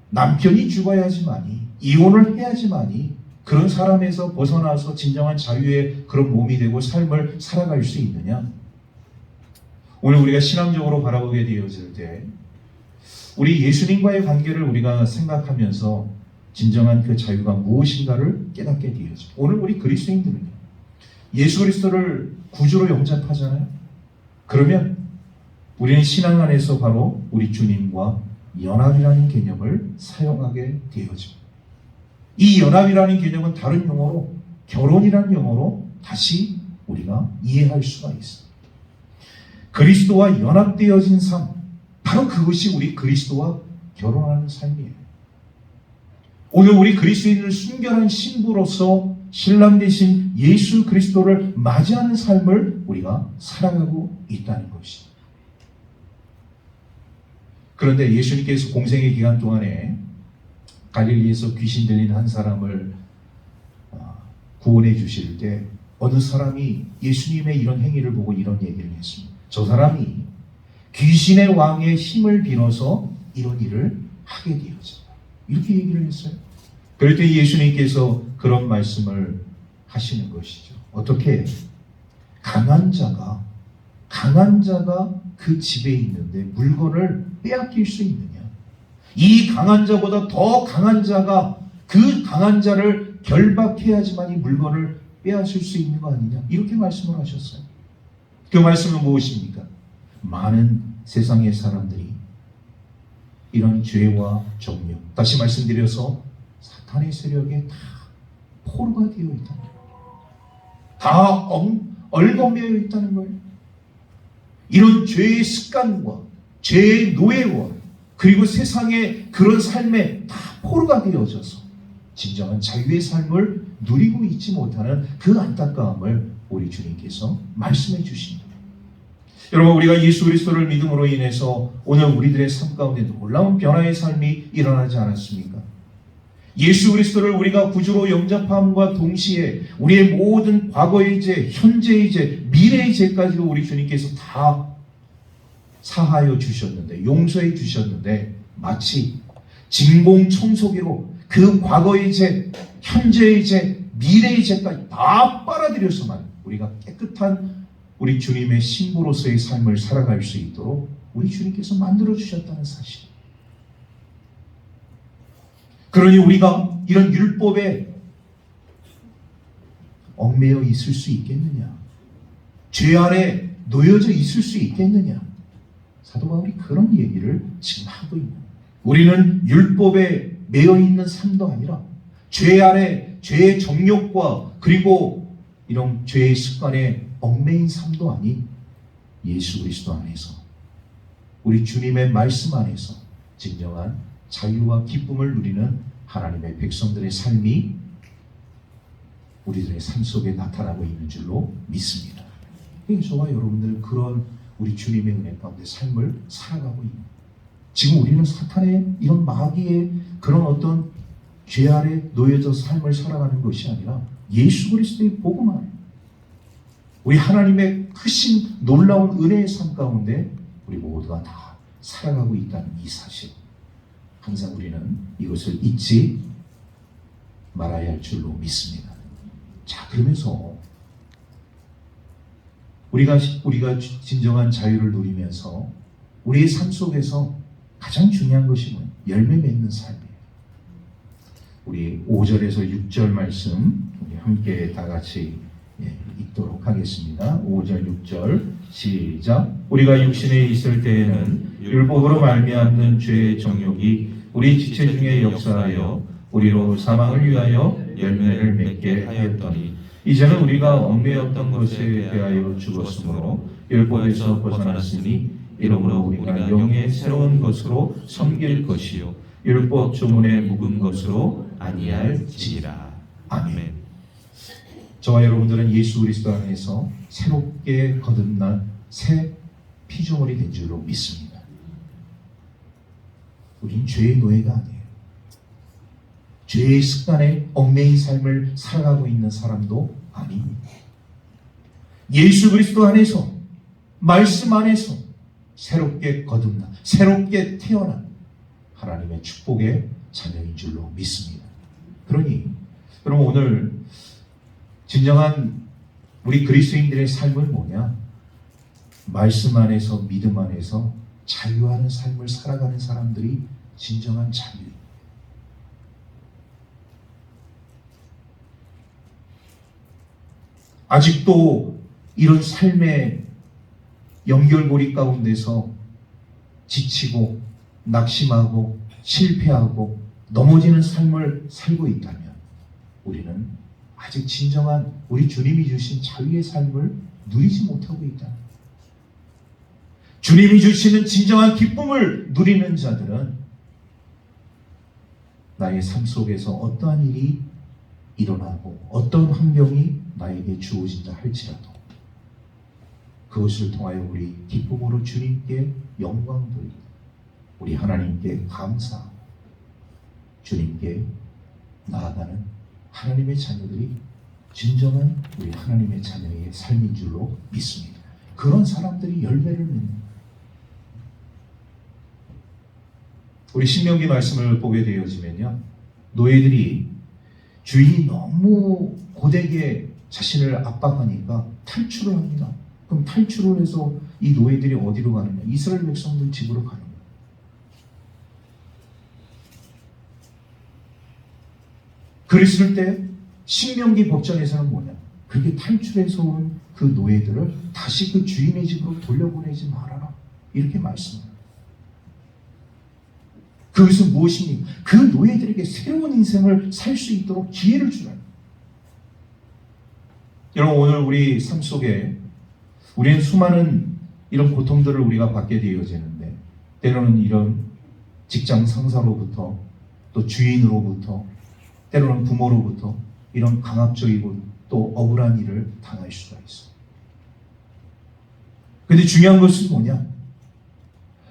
남편이 죽어야지만이, 이혼을 해야지만이 그런 사람에서 벗어나서 진정한 자유의 그런 몸이 되고 삶을 살아갈 수 있느냐? 오늘 우리가 신앙적으로 바라보게 되어질 때 우리 예수님과의 관계를 우리가 생각하면서 진정한 그 자유가 무엇인가를 깨닫게 되어집니다. 오늘 우리 그리스도인들은요, 예수 그리스도를 구주로 영접하잖아요. 그러면 우리는 신앙 안에서 바로 우리 주님과 연합이라는 개념을 사용하게 되어집니다. 이 연합이라는 개념은 다른 용어로 결혼이라는 용어로 다시 우리가 이해할 수가 있습니다. 그리스도와 연합되어진 삶, 바로 그것이 우리 그리스도와 결혼하는 삶이에요. 오늘 우리 그리스도인을 순결한 신부로서 신랑 되신 예수 그리스도를 맞이하는 삶을 우리가 살아가고 있다는 것입니다. 그런데 예수님께서 공생의 기간 동안에 갈릴리에서 귀신 들린 한 사람을 구원해 주실 때 어느 사람이 예수님의 이런 행위를 보고 이런 얘기를 했습니다. 저 사람이 귀신의 왕의 힘을 빌어서 이런 일을 하게 되었다. 이렇게 얘기를 했어요. 그럴 때 예수님께서 그런 말씀을 하시는 것이죠. 어떻게? 강한 자가 그 집에 있는데 물건을 빼앗길 수 있느냐? 이 강한 자보다 더 강한 자가 그 강한 자를 결박해야지만 이 물건을 빼앗을 수 있는 거 아니냐? 이렇게 말씀을 하셨어요. 그 말씀은 무엇입니까? 많은 세상의 사람들이 이런 죄와 정욕, 다시 말씀드려서 사탄의 세력에 다 포로가 되어 있다는 거예요. 다 얼거매여 있다는 거예요. 이런 죄의 습관과 죄의 노예와 그리고 세상의 그런 삶에 다 포로가 되어져서 진정한 자유의 삶을 누리고 있지 못하는 그 안타까움을 우리 주님께서 말씀해 주십니다. 여러분, 우리가 예수 그리스도를 믿음으로 인해서 오늘 우리들의 삶 가운데 놀라운 변화의 삶이 일어나지 않았습니까? 예수 그리스도를 우리가 구주로 영접함과 동시에 우리의 모든 과거의 죄, 현재의 죄, 미래의 죄까지도 우리 주님께서 다 사하여 주셨는데, 용서해 주셨는데, 마치 진공 청소기로 그 과거의 죄, 현재의 죄, 미래의 죄까지 다 빨아들여서만 우리가 깨끗한 우리 주님의 신부로서의 삶을 살아갈 수 있도록 우리 주님께서 만들어 주셨다는 사실. 그러니 우리가 이런 율법에 얽매여 있을 수 있겠느냐? 죄 아래 놓여져 있을 수 있겠느냐? 사도 바울이 그런 얘기를 지금 하고 있는 거예요. 우리는 율법에 매여 있는 삶도 아니라 죄 아래 죄의 정욕과 그리고 이런 죄의 습관에 얽매인 삶도 아닌 예수 그리스도 안에서, 우리 주님의 말씀 안에서 진정한 자유와 기쁨을 누리는 하나님의 백성들의 삶이 우리들의 삶 속에 나타나고 있는 줄로 믿습니다. 저와 여러분들 그런 우리 주님의 은혜 가운데 삶을 살아가고 있는, 지금 우리는 사탄의 이런 마귀의 그런 어떤 죄 아래 놓여져 삶을 살아가는 것이 아니라 예수 그리스도의 복음 안에 우리 하나님의 크신 놀라운 은혜의 삶 가운데 우리 모두가 다 살아가고 있다는 이 사실, 항상 우리는 이것을 잊지 말아야 할 줄로 믿습니다. 자, 그러면서 우리가 진정한 자유를 누리면서 우리의 삶 속에서 가장 중요한 것이 열매 맺는 삶이에요. 우리 5절에서 6절 말씀 우리 함께 다 같이 읽도록 하겠습니다. 5절 6절 시작. 우리가 육신에 있을 때에는 율법으로 말미암는 죄의 정욕이 우리 지체 중에 역사하여 우리로 사망을 위하여 열매를 맺게 하였더니 이제는 우리가 얽매였던 것에 대하여 죽었으므로 율법에서 벗어났으니 이러므로 우리가 영의 새로운 것으로 섬길 것이요 율법 조문에 묵은 것으로 아니할지니라. 아멘. 저와 여러분들은 예수 그리스도 안에서 새롭게 거듭난 새 피조물이 된 줄로 믿습니다. 우린 죄의 노예가 아니에요. 죄의 습관에 얽매인 삶을 살아가고 있는 사람도 아닙니다. 예수 그리스도 안에서, 말씀 안에서 새롭게 거듭나 새롭게 태어난 하나님의 축복의 자녀인 줄로 믿습니다. 그러니 여러분, 오늘 진정한 우리 그리스도인들의 삶은 뭐냐? 말씀 안에서, 믿음 안에서 자유하는 삶을 살아가는 사람들이 진정한 자유입니다. 아직도 이런 삶의 연결고리 가운데서 지치고 낙심하고 실패하고 넘어지는 삶을 살고 있다면 우리는 아직 진정한 우리 주님이 주신 자유의 삶을 누리지 못하고 있다. 주님이 주시는 진정한 기쁨을 누리는 자들은 나의 삶 속에서 어떠한 일이 일어나고 어떤 환경이 나에게 주어진다 할지라도 그것을 통하여 우리 기쁨으로 주님께 영광 돌리고 우리 하나님께 감사하고 주님께 나아가는 하나님의 자녀들이 진정한 우리 하나님의 자녀의 삶인 줄로 믿습니다. 그런 사람들이 열매를 맺는, 우리 신명기 말씀을 보게 되어지면요, 노예들이 주인이 너무 고되게 자신을 압박하니까 탈출을 합니다. 그럼 탈출을 해서 이 노예들이 어디로 가느냐? 이스라엘 백성들 집으로 가는 거예요. 그랬을 때 신명기 법전에서는 뭐냐? 그렇게 탈출해서 온 그 노예들을 다시 그 주인의 집으로 돌려보내지 말아라, 이렇게 말씀합니다. 그것은 무엇입니까? 그 노예들에게 새로운 인생을 살 수 있도록 기회를 주라는 거예요. 여러분, 오늘 우리 삶 속에 우리는 수많은 이런 고통들을 우리가 받게 되어지는데, 때로는 이런 직장 상사로부터, 또 주인으로부터, 때로는 부모로부터 이런 강압적이고 또 억울한 일을 당할 수가 있어요. 근데 중요한 것은 뭐냐?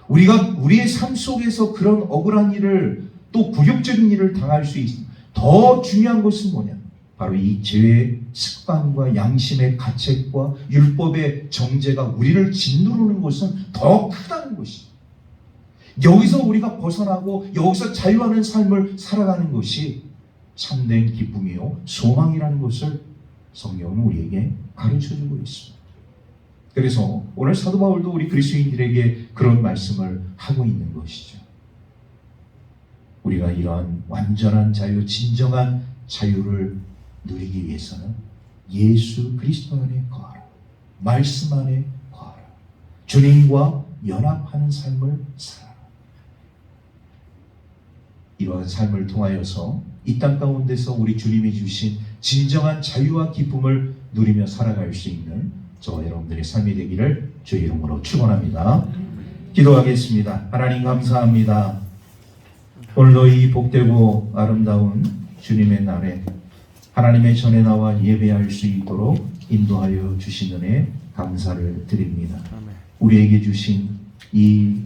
우리가 우리의 삶 속에서 그런 억울한 일을, 또 굴욕적인 일을 당할 수 있습니다. 더 중요한 것은 뭐냐? 바로 이 죄의 습관과 양심의 가책과 율법의 정죄가 우리를 짓누르는 것은 더 크다는 것이죠. 여기서 우리가 벗어나고 여기서 자유하는 삶을 살아가는 것이 참된 기쁨이요 소망이라는 것을 성경은 우리에게 가르쳐주고 있습니다. 그래서 오늘 사도 바울도 우리 그리스도인들에게 그런 말씀을 하고 있는 것이죠. 우리가 이러한 완전한 자유, 진정한 자유를 누리기 위해서는 예수 그리스도 안에 거하라, 말씀 안에 거하라, 주님과 연합하는 삶을 살아라. 이러한 삶을 통하여서 이 땅 가운데서 우리 주님이 주신 진정한 자유와 기쁨을 누리며 살아갈 수 있는 저와 여러분들의 삶이 되기를 주의 이름으로 축원합니다. 기도하겠습니다. 하나님 감사합니다. 오늘도 이 복되고 아름다운 주님의 날에 하나님의 전에 나와 예배할 수 있도록 인도하여 주신 은혜 감사를 드립니다. 우리에게 주신 이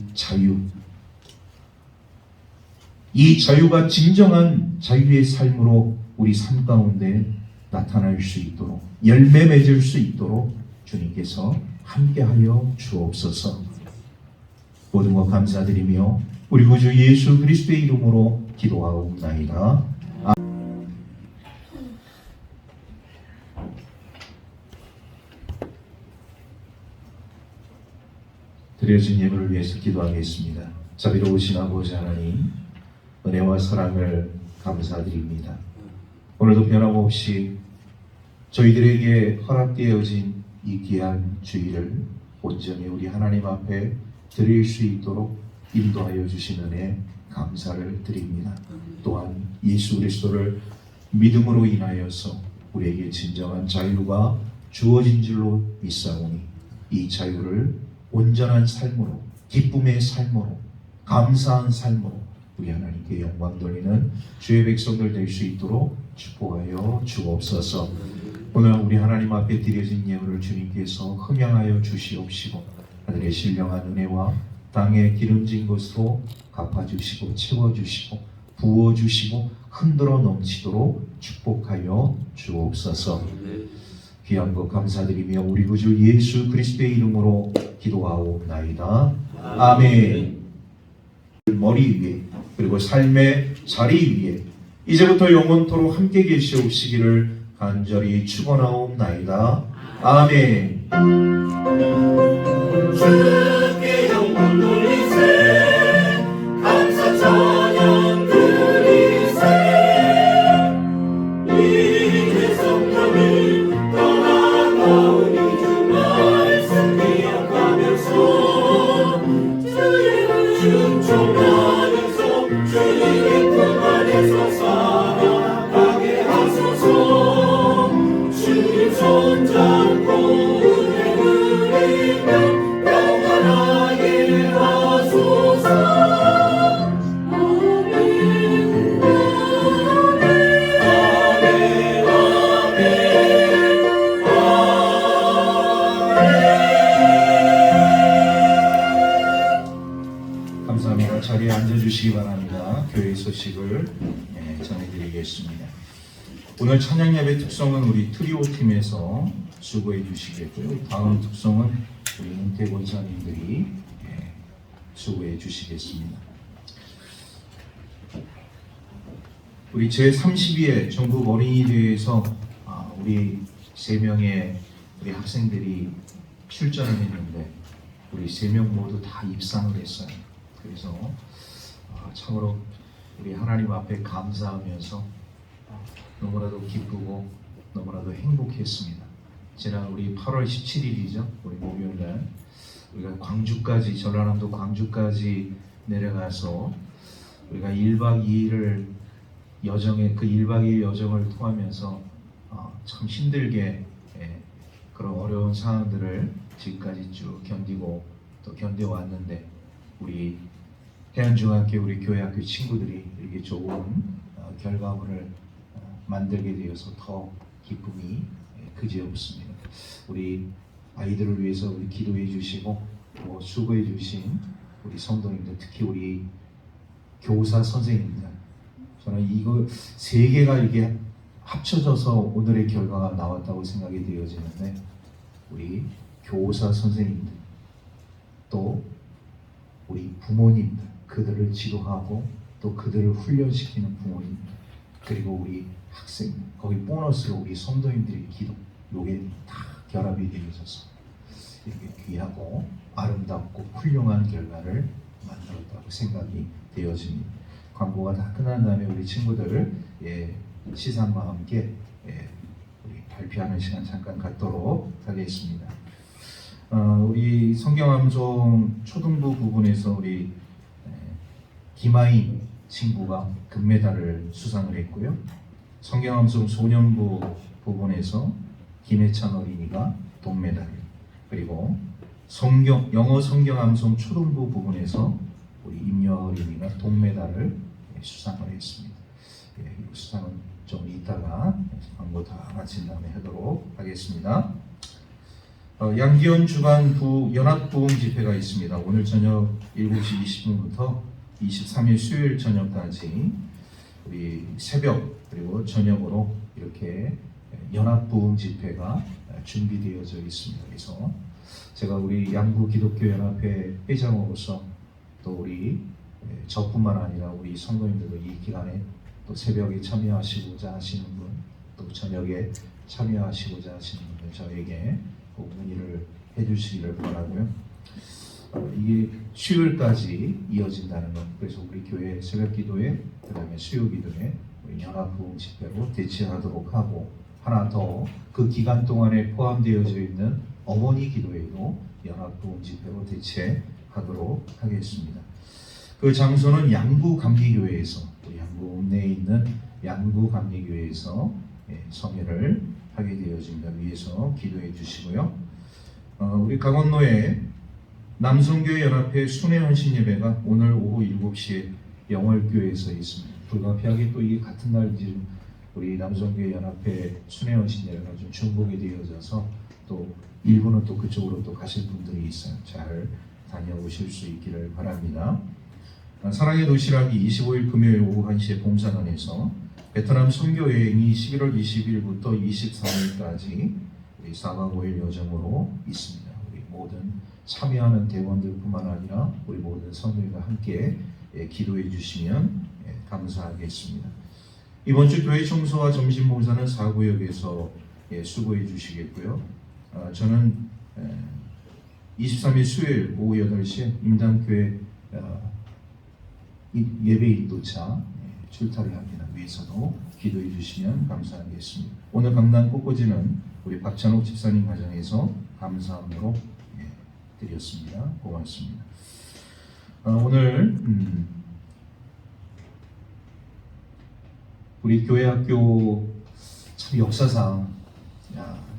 자유가 진정한 자유의 삶으로 우리 삶 가운데 나타날 수 있도록, 열매 맺을 수 있도록 주님께서 함께하여 주옵소서. 모든 것 감사드리며 우리 구주 예수 그리스도의 이름으로 기도하옵나이다. 드려진 예물을 위해서 기도하겠습니다. 자비로우신 아버지 하나님, 은혜와 사랑을 감사드립니다. 오늘도 변함없이 저희들에게 허락되어진 이 귀한 주일을 온전히 우리 하나님 앞에 드릴 수 있도록 인도하여 주신 은혜 감사를 드립니다. 또한 예수 그리스도를 믿음으로 인하여서 우리에게 진정한 자유가 주어진 줄로 믿사오니 이 자유를 온전한 삶으로, 기쁨의 삶으로, 감사한 삶으로 우리 하나님께 영광 돌리는 주의 백성들 될 수 있도록 축복하여 주옵소서. 오늘 우리 하나님 앞에 드려진 예물을 주님께서 흠양하여 주시옵시고 하늘의 신령한 은혜와 땅에 기름진 것으로 갚아주시고 채워주시고 부어주시고 흔들어 넘치도록 축복하여 주옵소서. 귀한 것 감사드리며 우리 구주 예수 그리스도의 이름으로 기도하옵나이다. 아멘. 머리 위에 그리고 삶의 자리 위에 이제부터 영원토록 함께 계시옵시기를 간절히 축원하옵나이다. 아멘. 주께 영광 돌리세 감사 찬양 드리세 이제 성령이 떠나가오니 주 말씀 기억하면서 주의 춤춰가면서 주님의 품 안에서 살아가게 하소서. 주님 손잡고 은혜 누리며 영원하게 하소서. 아멘 아멘 아멘 아멘. 감사합니다. 자리에 앉아주시기 바랍니다. 교회 소식을 전해드리겠습니다. 오늘 찬양 예배 특성은 우리 트리오 팀에서 수고해 주시겠고요. 다음 특성은 우리 은퇴 권사님들이 수고해 주시겠습니다. 우리 제32회 전국 어린이대회에서 우리 3명의 우리 학생들이 출전을 했는데 우리 3명 모두 다 입상을 했어요. 그래서 참으로 우리 하나님 앞에 감사하면서 너무나도 기쁘고 너무나도 행복했습니다. 지난 우리 8월 17일이죠. 우리 목요일날 우리가 광주까지, 전라남도 광주까지 내려가서 우리가 1박 2일을 여정에 그 1박 2일 여정을 통하면서 참 힘들게 그런 어려운 상황들을 지금까지 쭉 견디고 또 견뎌왔는데 우리 해안중학교 우리 교회학교 친구들이 이렇게 좋은 결과물을 만들게 되어서 더 기쁨이 그지없습니다. 우리 아이들을 위해서 우리 기도해 주시고 또 수고해 주신 우리 성도님들, 특히 우리 교사 선생님들, 저는 이거 세 개가 이게 합쳐져서 오늘의 결과가 나왔다고 생각이 되어지는데 우리 교사 선생님들 또 우리 부모님들, 그들을 지도하고 또 그들을 훈련시키는 부모님들, 그리고 우리 학생, 거기 보너스로 우리 성도님들의 기도, 요게 다 결합이 되어져서 이렇게 귀하고 아름답고 훌륭한 결과를 만들었다고 생각이 되어집니다. 광고가 다 끝난 다음에 우리 친구들을 시상과 함께 우리 발표하는 시간 잠깐 갖도록 하겠습니다. 우리 성경암송 초등부 부분에서 우리 김아인 친구가 금메달을 수상을 했고요. 성경암송 소년부 부분에서 김혜찬 어린이가 동메달을, 그리고 영어 성경 암송 초등부 부분에서 우리 임여아 어린이가 동메달을 수상을 했습니다. 이 수상은 좀 이따가 광고 다 마친 다음에 하도록 하겠습니다. 양기원 주간 연합부흥 집회가 있습니다. 오늘 저녁 7시 20분부터 23일 수요일 저녁까지 우리 새벽 그리고 저녁으로 이렇게 연합부흥 집회가 준비되어져 있습니다. 그래서 제가 우리 양구 기독교 연합회 회장으로서 또 우리 저뿐만 아니라 우리 성도님들도 이 기간에 또 새벽에 참여하시고자 하시는 분, 또 저녁에 참여하시고자 하시는 분들 저에게 꼭 문의를 해주시기를 바라고요. 이게 수요일까지 이어진다는 것, 그래서 우리 교회 새벽기도회, 그다음에 수요기도회 우리 연합부흥 집회로 대치하도록 하고, 하나 더 그 기간 동안에 포함되어져 있는 어머니 기도회도 연합부흥 집회로 대체하도록 하겠습니다. 그 장소는 양구 감리교회에서, 우리 양구 읍내에 있는 양구 감리교회에서 성회를 하게 되어집니다. 위에서 기도해 주시고요. 우리 강원로에 남성교회 연합회 순회헌신 예배가 오늘 오후 7시에 영월교회에서 있습니다. 불가피하게 또 이게 같은 날 지금 우리 남성교회 연합회 순회헌신 예배가 좀 중복이 되어져서 또 일부는 또 그쪽으로 또 가실 분들이 있어요. 잘 다녀오실 수 있기를 바랍니다. 사랑의 도시락이 25일 금요일 오후 1시에 봉사단에서 베트남 선교여행이 11월 20일부터 23일까지 우리 4박 5일 여정으로 있습니다. 우리 모든 참여하는 대원들뿐만 아니라 우리 모든 성도들과 함께 기도해 주시면 감사하겠습니다. 이번 주 교회 청소와 점심 봉사는 4구역에서 수고해 주시겠고요. 저는 23일 수요일 오후 8시에 임당교회 예배 인도차 출타를 합니다. 위에서도 기도해 주시면 감사하겠습니다. 오늘 강남 꽃꽂이는 우리 박찬옥 집사님 가정에서 감사함으로 드렸습니다. 고맙습니다. 오늘 우리 교회 학교 참 역사상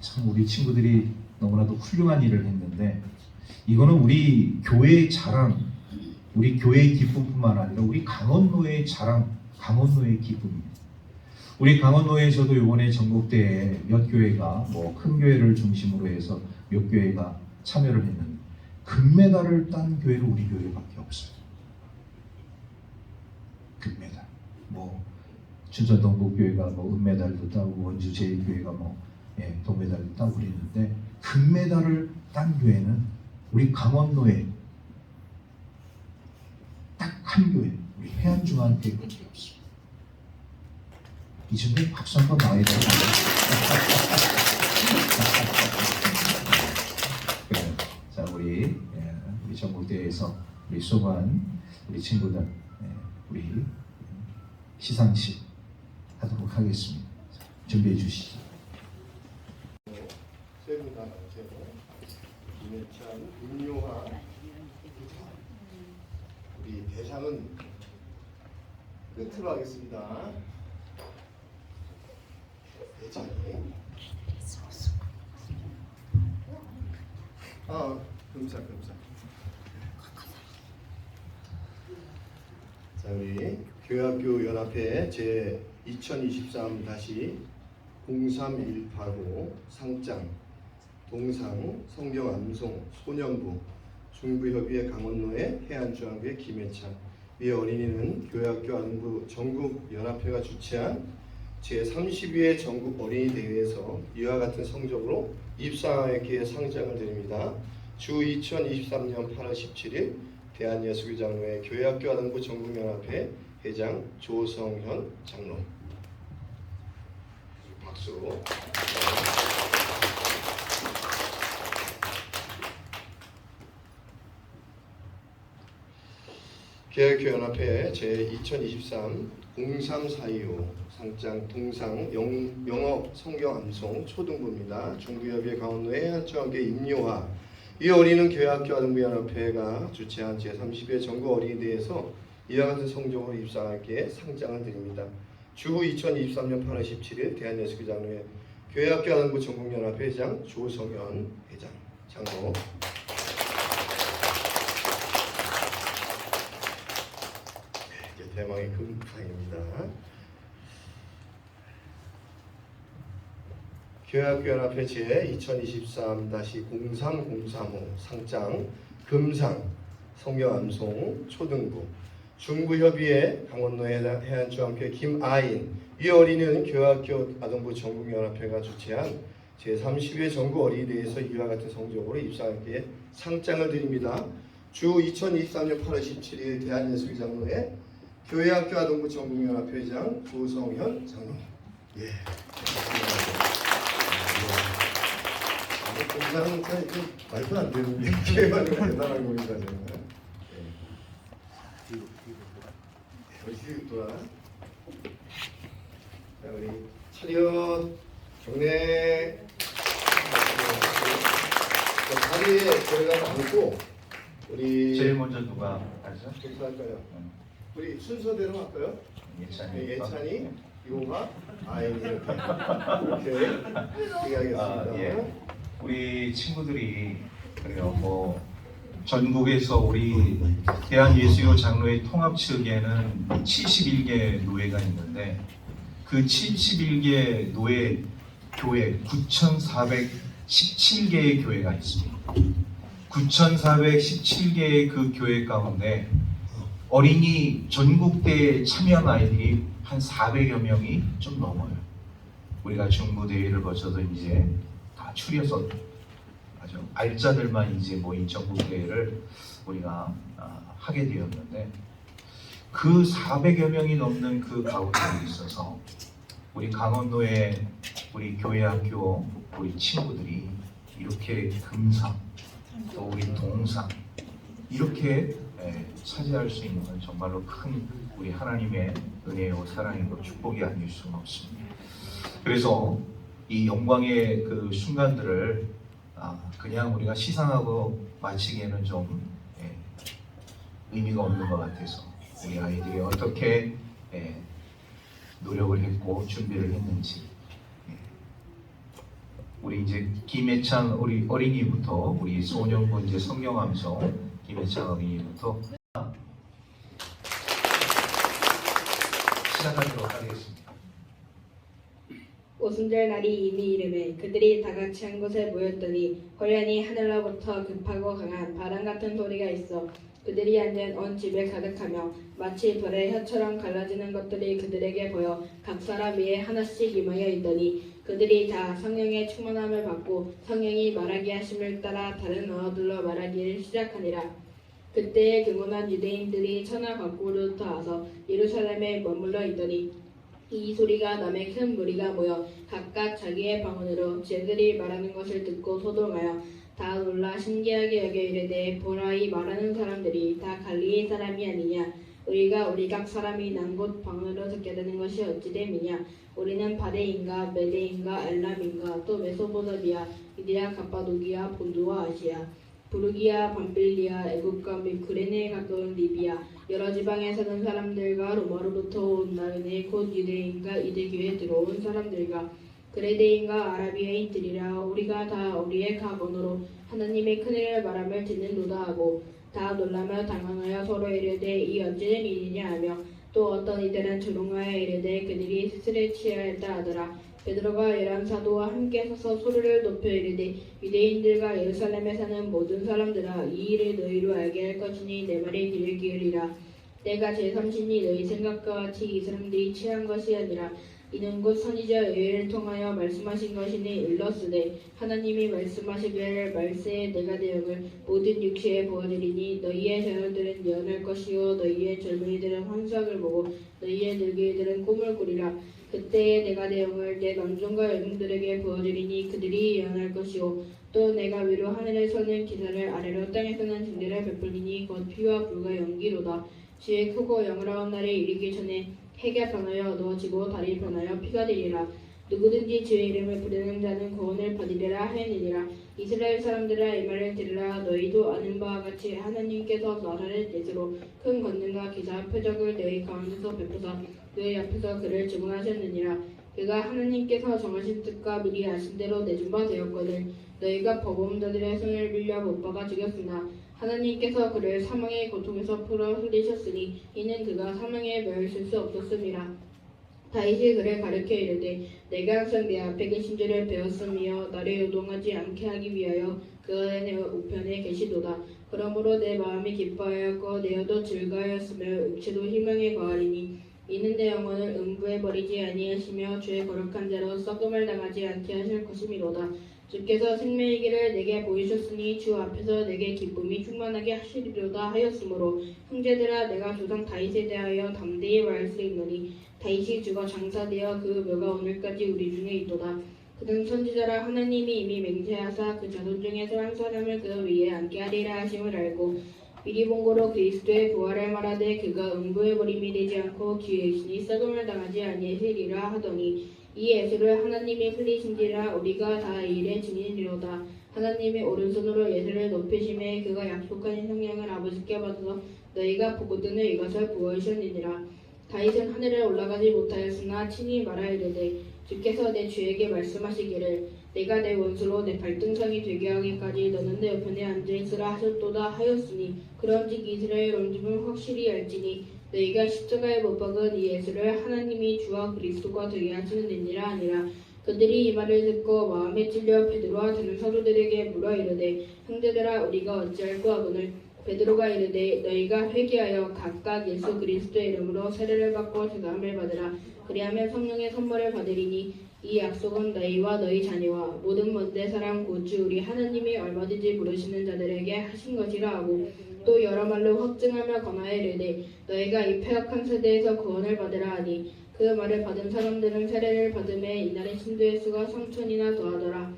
참 우리 친구들이 너무나도 훌륭한 일을 했는데, 이거는 우리 교회의 자랑, 우리 교회의 기쁨뿐만 아니라 우리 강원로의 자랑, 강원로의 기쁨입니다. 우리 강원로에서도 이번에 전국대회에 몇 교회가 큰 교회를 중심으로 해서 몇 교회가 참여를 했는데 금메달을 딴 교회는 우리 교회밖에 없어요. 금메달. 춘천 동북교회가 은메달도 따고 원주 제1교회가 동메달도 따고 그랬는데 금메달을 딴 교회는 우리 강원로에 딱 한 교회, 우리 해안중앙교회밖에 없습니다. 이 중에 박수 한번 나와야 돼요. 그래. 자, 우리 전국대회에서 우리 수고한 우리 친구들, 우리 시상식 하도록 하겠습니다. 준비해 주시죠. 세 분 다 나오세요. 김혜찬, 임요하. 우리 대상은 끝으로 하겠습니다. 대찬이. 금사. 자, 우리 교회학교 연합회 제 2023-03185 상장 동상 성경 암송 소년부 중부협의회 강원로의 해안중앙교회 김혜찬, 이 어린이는 교회학교 안부 전국연합회가 주최한 제32회 전국 어린이 대회에서 이와 같은 성적으로 입상하였기에 상장을 드립니다. 주 2023년 8월 17일 대한예수교장로회 교회학교 안부 전국연합회 회장 조성현 장로. 박수. 교회학교연합회 제2023-03425 상장 동상 영어 성경 암송 초등부입니다. 중부협의회 강원로의 해안중앙교회 임요하, 이 어린이는 교회학교 안부연합회가 주최한 제30회 전국 어린이대회에서 이와 같은 성적으로 입상하기에 상장을 드립니다. 주 2023년 8월 17일 대한예수교장로회 교회학교 안부 전국연합회 회장 조성현 회장. 장로. 이제 대망의 금상입니다. 교회학교연합회 제 2023-03035 상장 금상 성경암송 초등부 중부협의회 강원도의 해안중앙교회 김아인 이 어린이는 교회학교 아동부 전국연합회가 주최한 제30회 전국 어린이대회에서 이와 같은 성적으로 입상학교에 상장을 드립니다. 주 2023년 8월 17일 대한예수교 장로회 교회학교 아동부 전국연합회장 조성현 장로. 예. 공사는 좀 말도 안 되는데 이게만 대단한 겁니다. 저는. 뒤로 돌아. 자, 우리 차렷 경례. 자리에 저희가 앉고 우리 제일 먼저 누가 하죠? 어떻게 할까요? 우리 순서대로 할까요? 예찬이. 네, 예찬이, 이호가, 아인이 이렇게 얘기하겠습니다. 예. 우리 친구들이 그래요. 뭐 전국에서 우리 대한예수교 장로회 통합 측에는 71개 노회가 있는데 그 71개 노회 교회 9,417개의 교회가 있습니다. 9,417개의 그 교회 가운데 어린이 전국대회에 참여한 아이들이 한 400여 명이 좀 넘어요. 우리가 중부대회를 거쳐서 이제 다 추려서 아주 알짜들만 이제 모인 전국대회를 우리가 하게 되었는데 그 400여 명이 넘는 그 가운데 있어서 우리 강원도의 우리 교회학교 우리 친구들이 이렇게 금상 또 우리 동상 이렇게 차지할 수 있는 건 정말로 큰 우리 하나님의 은혜요 사랑이고 축복이 아닐 수가 없습니다. 그래서 이 영광의 그 순간들을 그냥 우리가 시상하고 마치기에는 좀 의미가 없는 것 같아서 우리 아이들이 어떻게 노력을 했고 준비를 했는지 우리 이제 김혜창 우리 어린이부터 우리 소년부 이제 성경암송 김혜창 어린이부터 시작하도록 하겠습니다. 오순절 날이 이미 이르매 그들이 다 같이 한 곳에 모였더니 호련히 하늘로부터 급하고 강한 바람 같은 소리가 있어 그들이 앉은 온 집에 가득하며 마치 별의 혀처럼 갈라지는 것들이 그들에게 보여 각 사람 위에 하나씩 임하여 있더니 그들이 다 성령의 충만함을 받고 성령이 말하게 하심을 따라 다른 언어들로 말하기를 시작하니라. 그때에 경건한 유대인들이 천하 각국으로부터 와서 예루살렘에 머물러 있더니 이 소리가 남의 큰 무리가 모여 각각 자기의 방언으로 쟤들이 말하는 것을 듣고 소동하여 다 놀라 신기하게 여겨 이르되 보라 이 말하는 사람들이 다 갈릴리 사람이 아니냐 우리가 우리 각 사람이 난 곳 방언으로 듣게 되는 것이 어찌 됨이냐 우리는 바데인가 메데인가 엘람인가 또 메소포타미아 이데아 갑바도기아 본두와 아시아 부르기아 밤빌리아 애국과 및 구레네에 가까운 리비아 여러 지방에 사는 사람들과 로마로부터 온 나그네 곧 유대인과 이대교에 들어온 사람들과 그레데인과 아라비아인들이라 우리가 다 우리의 각 언어로 하나님의 큰일을 말함을 듣는도다 하고 다 놀라며 당황하여 서로 이르되 이 어찌된 일이냐 하며 또 어떤 이들은 조롱하여 이르되 그들이 스스로 취하였다 하더라. 베드로가 11사도와 함께 서서 소리를 높여 이르되 유대인들과 예루살렘에 사는 모든 사람들아 이 일을 너희로 알게 할 것이니 내 말에 귀를 기울이라. 내가 제3신이 너희 생각과 같이 이 사람들이 취한 것이 아니라 이는 곧 선지자 여호와를 통하여 말씀하신 것이니 일렀으되 하나님이 말씀하시기를 말세에 내가 내 영을 모든 육체에 부어주리니 너희의 자녀들은 예언할 것이요 너희의 젊은이들은 환상을 보고 너희의 늙은이들은 꿈을 꾸리라. 그때에 내가 내 영을 내 남종과 여종들에게 부어주리니 그들이 예언할 것이요 또 내가 위로 하늘에서는 기사를 아래로 땅에서는 징계를 베풀리니 곧 피와 불과 연기로다. 주의 크고 영원한 날이 이르기 전에 해가 변하여 어두워지고 달이 변하여 피가 되리라. 누구든지 주의 이름을 부르는 자는 구원을 받으리라 하였느니라. 이스라엘 사람들아 이 말을 들으라. 너희도 아는 바와 같이 하나님께서 나사렛 예수로 큰 권능과 기사 표적을 너희 가운데서 베푸사 너희 앞에서 그를 증언하셨느니라. 그가 하나님께서 정하신 뜻과 미리 아신 대로 내준 바 되었거늘 너희가 범죄자들의 손을 빌려 못 박아 죽였으나 하나님께서 그를 사망의 고통에서 풀어 흘리셨으니 이는 그가 사망에 멸실 수 없었음이라. 다윗이 그를 가르쳐 이르되 내가 항상 내 앞에 계신 줄을 배웠으며 나를 요동하지 않게 하기 위하여 그가 내 우편에 계시도다. 그러므로 내 마음이 기뻐하였고 내 혀도 즐거하였으며 육체도 희망에 거하리니 이는 내 영혼을 음부에 버리지 아니하시며 주의 거룩한 자로 썩음을 당하지 않게 하실 것이미로다. 주께서 생명의 길을 내게 보이셨으니 주 앞에서 내게 기쁨이 충만하게 하시리로다 하였으므로 형제들아 내가 조상 다윗에 대하여 담대히 말할 수 있노니 다윗이 죽어 장사되어 그 묘가 오늘까지 우리 중에 있도다. 그는 선지자라 하나님이 이미 맹세하사 그 자손 중에서 한 사람을 그 위에 앉게 하리라 하심을 알고 미리 본 고로 그리스도의 부활을 말하되 그가 음부에 버림이 되지 않고 주의 신이 썩음을 당하지 아니하시리라 하더니 이 예수를 하나님이 흘리신지라 우리가 다 이 일의 증인이로다. 하나님이 오른손으로 예수를 높이심에 그가 약속하신 성령을 아버지께 받아서 너희가 보거든요 이것을 부어주셨느니라. 다윗은 하늘에 올라가지 못하였으나 친히 말하이르되 주께서 내 주에게 말씀하시기를 내가 내 원수로 내 발등상이 되게 하기까지 너는 내 옆편에 앉아있으라 하셨도다 하였으니 그런즉 이스라엘 온 집은 확실히 알지니 너희가 십자가에 못 박은 이 예수를 하나님이 주와 그리스도가 되게 하시느니라 아니라. 그들이 이 말을 듣고 마음에 찔려 베드로와 다른 사도들에게 물어 이르되 형제들아 우리가 어찌할꼬 하거늘 베드로가 이르되 너희가 회개하여 각각 예수 그리스도의 이름으로 세례를 받고 죄사함을 받으라. 그리하면 성령의 선물을 받으리니 이 약속은 너희와 너희 자녀와 모든 먼데 사람 곧 주 우리 하나님이 얼마든지 부르시는 자들에게 하신 것이라 하고 또 여러 말로 확증하며 권하여 이르되 너희가 이 패역한 세대에서 구원을 받으라 하니 그 말을 받은 사람들은 세례를 받음에 이날의 신도의 수가 3,000이나 더하더라.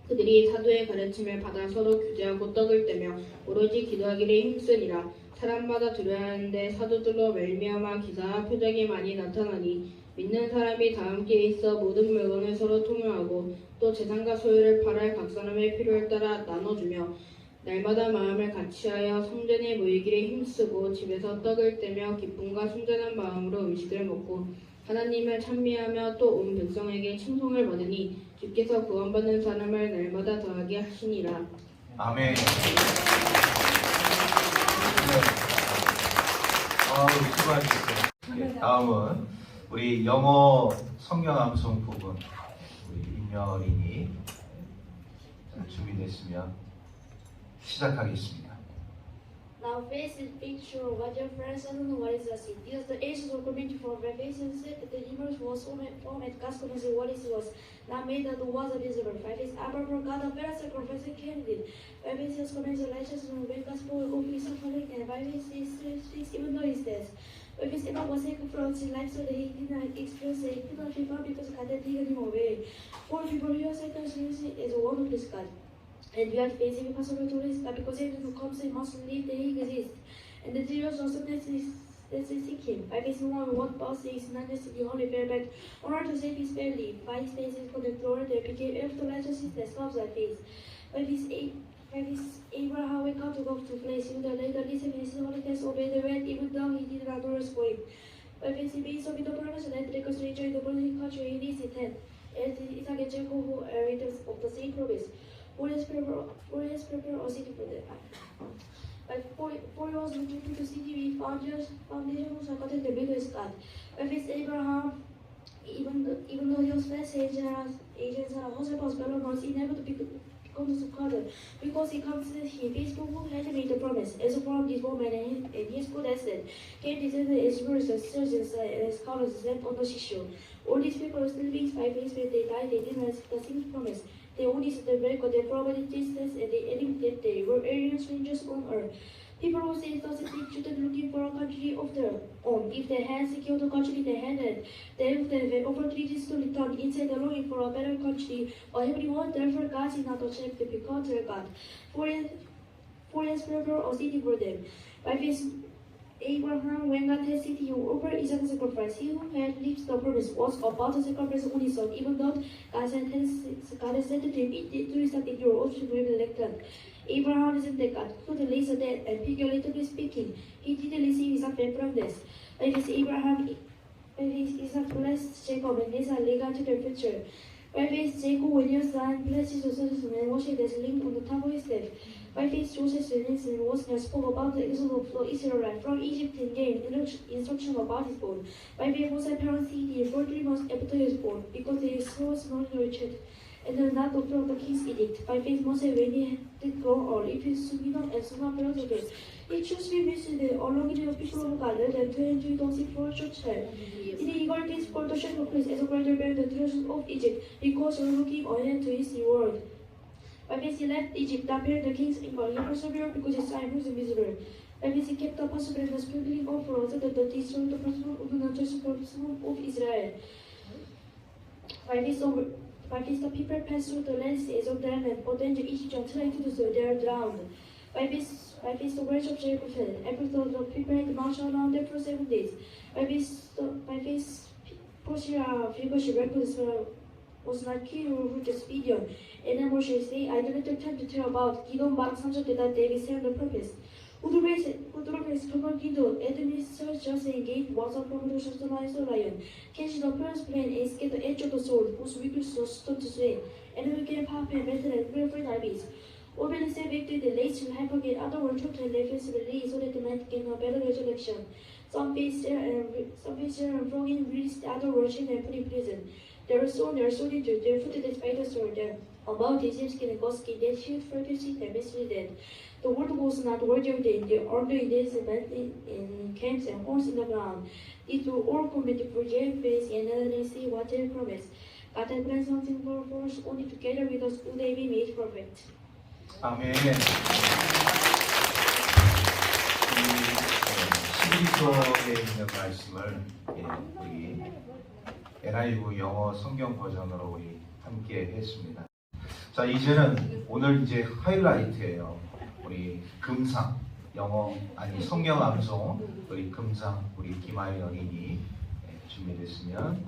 그들이 사도의 가르침을 받아 서로 교제하고 떡을 떼며 오로지 기도하기를 힘쓰니라. 사람마다 두려워하는데 사도들로 말미암아 기사와 표적이 많이 나타나니 믿는 사람이 다 함께 있어 모든 물건을 서로 통용하고 또 재산과 소유를 팔아 각 사람의 필요에 따라 나눠주며 날마다 마음을 같이하여 성전에 모이기를 힘쓰고 집에서 떡을 떼며 기쁨과 순전한 마음으로 음식을 먹고 하나님을 찬미하며 또 온 백성에게 칭송을 받으니 주께서 구원받는 사람을 날마다 더하게 하시니라. 아멘. 수고하셨어요. 다음은 우리 영어 성경 암송 부분 우리 임여린이 준비됐으면 시작하겠습니다. Now face is picture of what your friends don't know what is a seed. Because the ages were committed for revelation said that the universe was formed, God's commission what it was. Not made that the was visible. Five is Abraham God of better sacrifice and candidate. Five is his commission righteousness and obey God's power of his suffering and five is his even though he's dead. Five is Enoch was taken from his life so that he did not experience it. He did not repent because God had taken him away. Four people here second is one of this God. And we are facing impossible to risk that because everyone who comes in must believe that he exists. And the zeros also that is seek him. By facing one boss is not necessarily holy fair, but in order to save his family, by his faces for the Lord, there became after righteousness that stops that face. By his Abraham wake up to go to place, even though later listen his holy test obey the word, even though he did not do his for him. By his base of the promise and let the stranger in the burning country in his intent. As Isaac and Jacob who are of the same promise. For his purpose or city for them. But for was looking to the city with foundation was according to the biggest God. But with Abraham, even though he was fast agents are also possible was he never to become the father because he considered him faithful who had made the promise. As from this moment and his good asset came descended as words of surgeons and scholars slept on the seashore. All these people were still being 5 days when they died, they didn't have the same promise. They only said the break of their property distance and they admitted they were alien strangers on earth. People who say doesn't think children looking for a country of their own. If they had secured the country they had, they would have opportunities to return instead of longing for a better country. Or everyone, therefore God is not ashamed to become their God. For his brother or city for them. By this Abraham, when God had said he would offer Isaac sacrifice, he who had lived the promise was about to sacrifice only son, even though God had said to him, it is not in your option to be elected. Abraham isn't the God who delays the dead, and figuratively speaking, he didn't receive his own from this. Like this, by faith Isaac blessed Jacob and Esau regard to their future. By faith Jacob, when he was son, blessed Joseph's son and washed his link on the top of his head. By faith Joseph's sons and was and spoke about the exodus of Israel from Egypt and gave instruction about his born. By faith Joseph's parents hid for 3 months after his born, because his soul was not nourished, and was not doctor of the king's edict. By faith Moses, when he did grow old, if his son and son of Pharaoh, he chose to be visited along with the people of God, rather than to enjoy those for a short time. In the eager days for the sacrifice, as a brother bear the treasures of Egypt, because of looking on to his reward. By faith he left Egypt, not bearing the king's anger, he persevered because his time was miserable. By faith he kept the Passover and the sprinkling of blood, so that the destroyed the person of the non-person of Israel. By faith the people passed through the lands of the land, but then the Egyptians tried to do so, they are drowned. By faith the words of Jacob fell. Every thought the people had marched around them for 7 days. By faith Portia, because records was not key over the Gideon. And then Moshe say, I don't have time to tell about Gideon back Sancho that David said the purpose. Udurabes covered Gideon, enemies searched just and gate was up from the Shostamais of lion. Catch the first plane and escape the edge of the sword, whose weakness was stood to sway. And we can pop and metal and fearful armies. Open said victory the late will have again other world took and they face release so that they might gain a better resurrection. Some faced there and Frogin released the other world and put in prison. They were sold into their footed despite the sword there. About his skin and godskin, they shoot for to see them mistreated. The world was not worthy of them, they ordered in this event in camps and holes in the ground. These were all committed for jail face and another see what they promised. God had planned something for us only together with us would they be made perfect. 아멘. 12조에 있는 말씀을 우리 NIV 영어 성경 버전으로 우리 함께 했습니다. 자, 이제는 오늘 이제 하이라이트예요. 우리 금상 성경 암송 우리 금상 우리 김아연 연인이 준비됐으면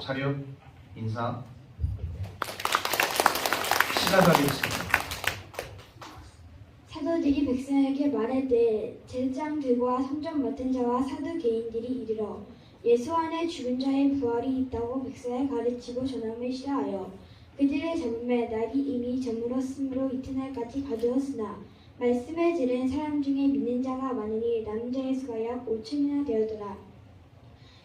차렷 인사 시작하겠습니다. 사도들이 백성에게 말할 때 제사장들과 성전 맡은 자와 사도 개인들이 이르러 예수 안에 죽은 자의 부활이 있다고 백성에 가르치고 전함을 시사하여 그들의 잡음에 날이 이미 저물었으므로 이튿날까지 가두었으나 말씀을 들은 사람 중에 믿는 자가 많으니 남자의 수가 약 5천이나 되었더라.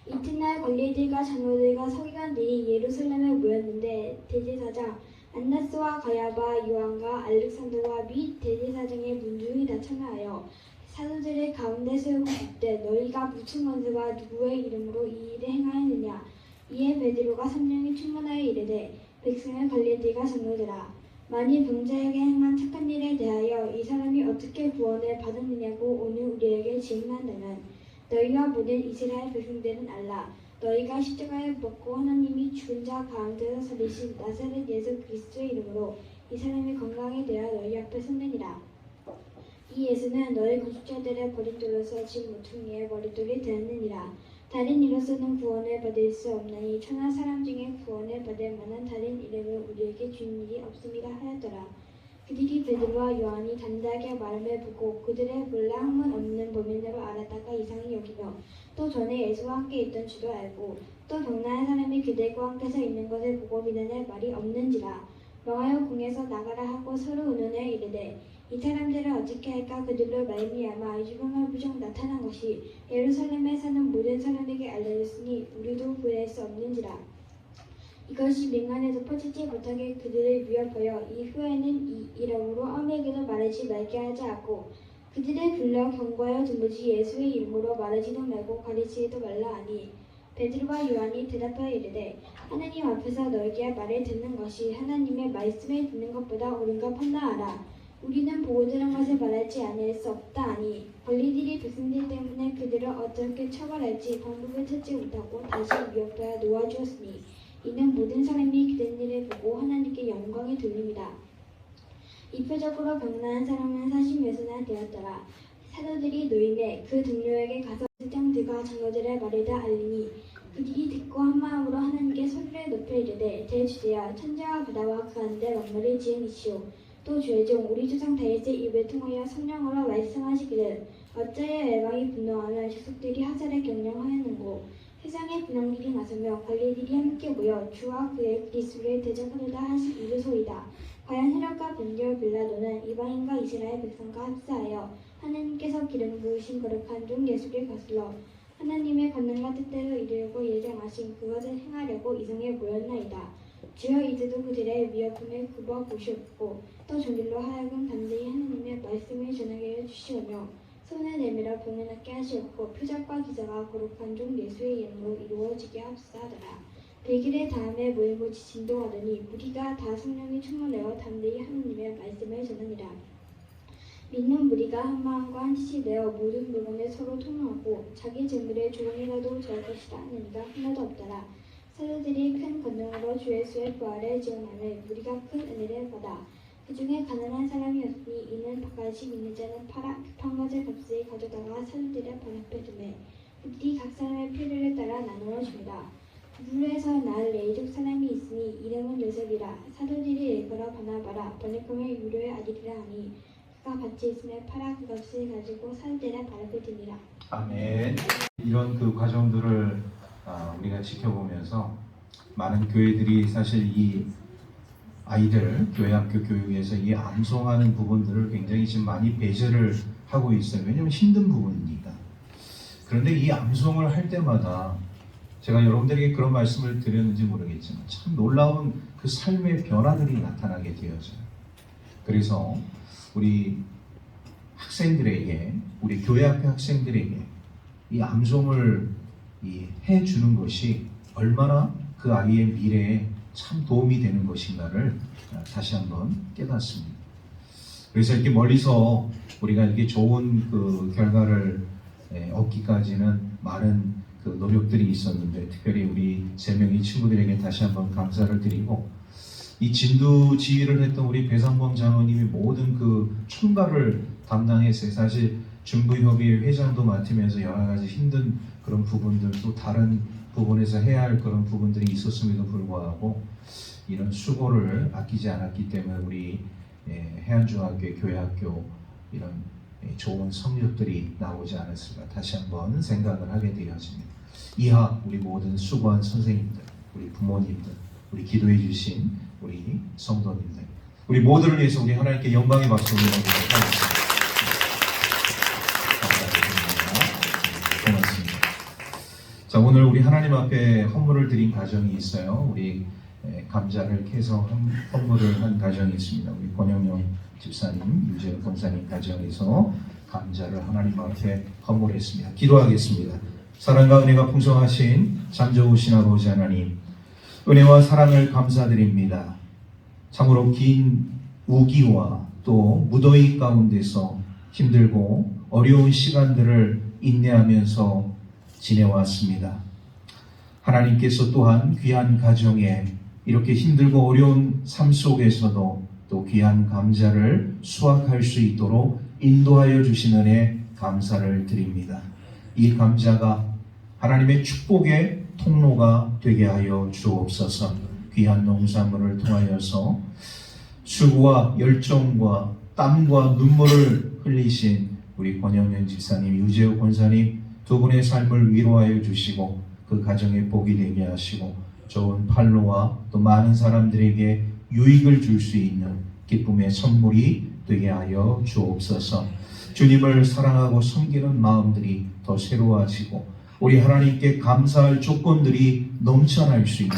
이튿날 관리들과 장로들과 서기관들이 예루살렘에 모였는데 대제사장 안나스와 가야바, 요한과 알렉산더와 및 대제사장의 문중이 다 참여하여 사도들의 가운데 세우고 묻되 너희가 무슨 권세와 누구의 이름으로 이 일을 행하였느냐. 이에 베드로가 성령이 충만하여 이르되 백성의 관리들과 장로들아 만일 병자에게 행한 착한 일에 대하여 이 사람이 어떻게 구원을 받았느냐고 오늘 우리에게 질문한다면 너희와 모든 이스라엘 백성들은 알라. 너희가 십자가에 못 박고 하나님이 죽은 자 가운데서 살리신 나사렛 예수 그리스도의 이름으로 이 사람이 건강히 되어 너희 앞에 섰느니라. 이 예수는 너희 건축자들의 버릿돌로서 집 모퉁이의 버릿돌이 되었느니라. 다른 이로서는 구원을 받을 수 없나니 천하 사람 중에 구원을 받을 만한 다른 이름을 우리에게 준 일이 없음이라 하였더라. 그들이 베드로와 요한이 담대하게 말함을 보고 그들의 몰라 학문 없는 범인으로 알았다가 이상히 여기며 또 전에 예수와 함께 있던 줄도 알고 또 병나는 사람이 그들과 함께 서 있는 것을 보고 믿어낼 말이 없는지라. 명하여 궁에서 나가라 하고 서로 의논해 이르되 이 사람들을 어떻게 할까. 그들로 말미암아 유병과 무정 나타난 것이 예루살렘에 사는 모든 사람에게 알려졌으니 우리도 구할 수 없는지라. 이것이 민간에서 퍼지지 못하게 그들을 위협하여 이후에는 이 이름으로 아무에게도 말하지 말게 하지 않고 그들을 불러 경고하여 도무지 예수의 이름으로 말하지도 말고 가르치지도 말라 하니 베드로와 요한이 대답하여 이르되 하나님 앞에서 너희에게 말을 듣는 것이 하나님의 말씀을 듣는 것보다 옳은가 판단하라. 우리는 보고 들은 것을 말하지 않을 수 없다 하니 관리들이 백성들 때문에 그들을 어떻게 처벌할지 방법을 찾지 못하고 다시 위협하여 놓아주었으니 이는 모든 사람이 그런 일을 보고 하나님께 영광을 돌립니다. 이표적으로 병나는 사람은 40몇이나 되었더라. 사도들이 노임에 그 동료에게 가서 제사장들과 장로들의 말을 다 알리니 그들이 듣고 한마음으로 하나님께 소리를 높여 이르되 대주제여 천지와 바다와 그 안에 만물을 지은 이시오. 또 주의 종 우리 조상 다윗의 입을 통하여 성령으로 말씀하시기를 어찌하여 열방이 분노하며 족속들이 하사를 경영하였는고 세상의 분향들이 나서며 관리들이 함께 모여 주와 그의 그리스도를 대적하려다 하신 이르소이다. 과연 헤롯과 본디오 빌라도는 이방인과 이스라엘 백성과 합사하여 하나님께서 기름 부으신 거룩한 종 예수를 거슬러 하나님의 권능과 뜻대로 이루려고 예정하신 그것을 행하려고 이성에 모였나이다. 주여 이제도 그들의 위협함을 굽어 보시옵고 또 저들로 하여금 담대히 하나님의 말씀을 전하게 해주시오며 손을 내밀어 병을 낫게 하시옵고 표적과 기사가 거룩한 종 예수의 이름으로 이루어지게 합사하더라. 100일의 다음에 모이고 진동하더니 무리가 다 성령이 충만하여 담대히 하나님의 말씀을 전하니라. 믿는 무리가 한 마음과 한 뜻이 되어 모든 물건을 서로 통용하고 자기 재물에 조금이라도 절 것이라 하는 이가 하나도 없더라. 사도들이 큰 권능으로 주 예수의 부활을 증언하며 무리가 큰 은혜를 받아 그 중에 가난한 사람이었으니 이는 바가지 있는 자는 팔아 급한 것을 값을 가져다가 사도들의 발 앞에 두매 그들이 각 사람의 필요를 따라 나누어 줍니다. 그들에서 날 레이족 사람이 있으니 이름은 요셉이라. 사도들이 일컬어 바나바라 번역하면 유료의 아들이라 하니 그가 밭이 있음에 팔아 그 값을 가지고 사도들의 발 앞에 두니라. 아멘. 이런 그 과정들을 우리가 지켜보면서 많은 교회들이 사실 이 아이들 교회학교 교육에서 이 암송하는 부분들을 굉장히 지금 많이 배제를 하고 있어요. 왜냐하면 힘든 부분이니까. 그런데 이 암송을 할 때마다 제가 여러분들에게 그런 말씀을 드렸는지 모르겠지만 참 놀라운 그 삶의 변화들이 나타나게 되어져요. 그래서 우리 학생들에게, 우리 교회학교 학생들에게 이 암송을 해주는 것이 얼마나 그 아이의 미래에 참 도움이 되는 것인가를 다시 한번 깨닫습니다. 그래서 이렇게 멀리서 우리가 이렇게 좋은 그 결과를 얻기까지는 많은 그 노력들이 있었는데 특별히 우리 3명의 친구들에게 다시 한번 감사를 드리고 이 진두 지휘를 했던 우리 배상범 장로님이 모든 그 총괄을 담당했어요. 사실 중부협의회 회장도 맡으면서 여러 가지 힘든 그런 부분들 또 다른 부분에서 해야 할 그런 부분들이 있었음에도 불구하고 이런 수고를 아끼지 않았기 때문에 우리 해안중학교 교회학교 이런 좋은 성적들이 나오지 않았을까 다시 한번 생각을 하게 되었습니다. 이하 우리 모든 수고한 선생님들, 우리 부모님들, 우리 기도해 주신 우리 성도님들, 우리 모두를 위해서 우리 하나님께 영광의 박수를 드리도록 하겠습니다. 감사드립니다. 고맙습니다. 자, 오늘 우리 하나님 앞에 헌물을 드린 가정이 있어요. 우리 감자를 캐서 헌물을 한 가정이 있습니다. 우리 권영영 집사님, 유재현 권사님 가정에서 감자를 하나님 앞에 헌물했습니다. 기도하겠습니다. 사랑과 은혜가 풍성하신 참 좋으신 아버지 하나님, 은혜와 사랑을 감사드립니다. 참으로 긴 우기와 또 무더위 가운데서 힘들고 어려운 시간들을 인내하면서 지내왔습니다. 하나님께서 또한 귀한 가정에 이렇게 힘들고 어려운 삶 속에서도 또 귀한 감자를 수확할 수 있도록 인도하여 주신 은혜 감사를 드립니다. 이 감자가 하나님의 축복의 통로가 되게 하여 주옵소서. 귀한 농산물을 통하여서 수고와 열정과 땀과 눈물을 흘리신 우리 권영현 집사님, 유재호 권사님 두 분의 삶을 위로하여 주시고 그 가정에 복이 되게 하시고 좋은 팔로와 또 많은 사람들에게 유익을 줄 수 있는 기쁨의 선물이 되게 하여 주옵소서. 주님을 사랑하고 섬기는 마음들이 더 새로워지고 우리 하나님께 감사할 조건들이 넘쳐날 수 있는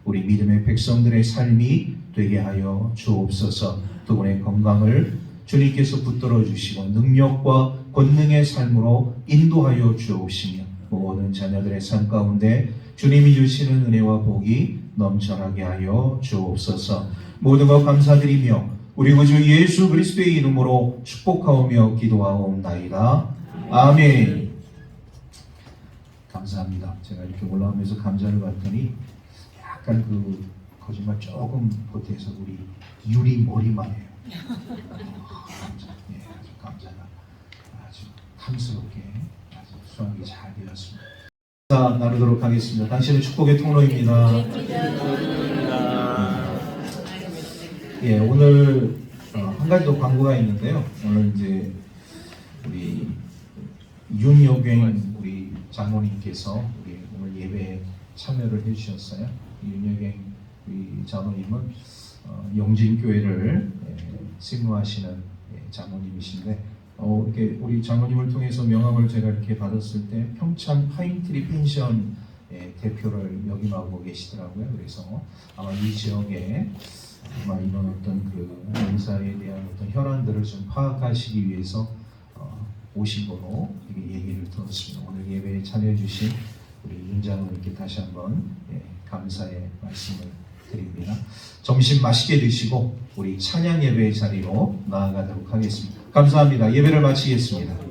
우리 믿음의 백성들의 삶이 되게 하여 주옵소서. 두 분의 건강을 주님께서 붙들어 주시고 능력과 권능의 삶으로 인도하여 주옵시며 모든 자녀들의 삶 가운데 주님이 주시는 은혜와 복이 넘쳐나게 하여 주옵소서. 모든 것 감사드리며 우리 구주 예수 그리스도의 이름으로 축복하오며 기도하옵나이다. 아멘. 감사합니다. 제가 이렇게 올라오면서 감자를 봤더니 약간 그 거짓말 조금 보태서 우리 유리 머리만해요. 아주 감자가 아주 탐스럽게 아주 수확이 잘 되었습니다. 감사 나누도록 하겠습니다. 당신의 축복의 통로입니다. 예, 오늘 한 가지 더 광고가 있는데요. 오늘 이제 우리 윤여경 우리 장모님께서 우리 오늘 예배에 참여를 해주셨어요. 윤여경 우리 장로님은 영진교회를 신무하시는 장로님이신데 이렇게 우리 장로님을 통해서 명함을 제가 이렇게 받았을 때 평창 파인트리 펜션 대표를 역임하고 계시더라고요. 그래서 아마 이 지역에 아마 이런 어떤 그 연사에 대한 어떤 현안들을 좀 파악하시기 위해서 오신 거로 이렇게 얘기를 들었습니다. 오늘 예배에 참여해 주신 우리 윤 장로님께 다시 한번 감사의 말씀을 드립니다. 점심 맛있게 드시고 우리 찬양 예배의 자리로 나아가도록 하겠습니다. 감사합니다. 예배를 마치겠습니다.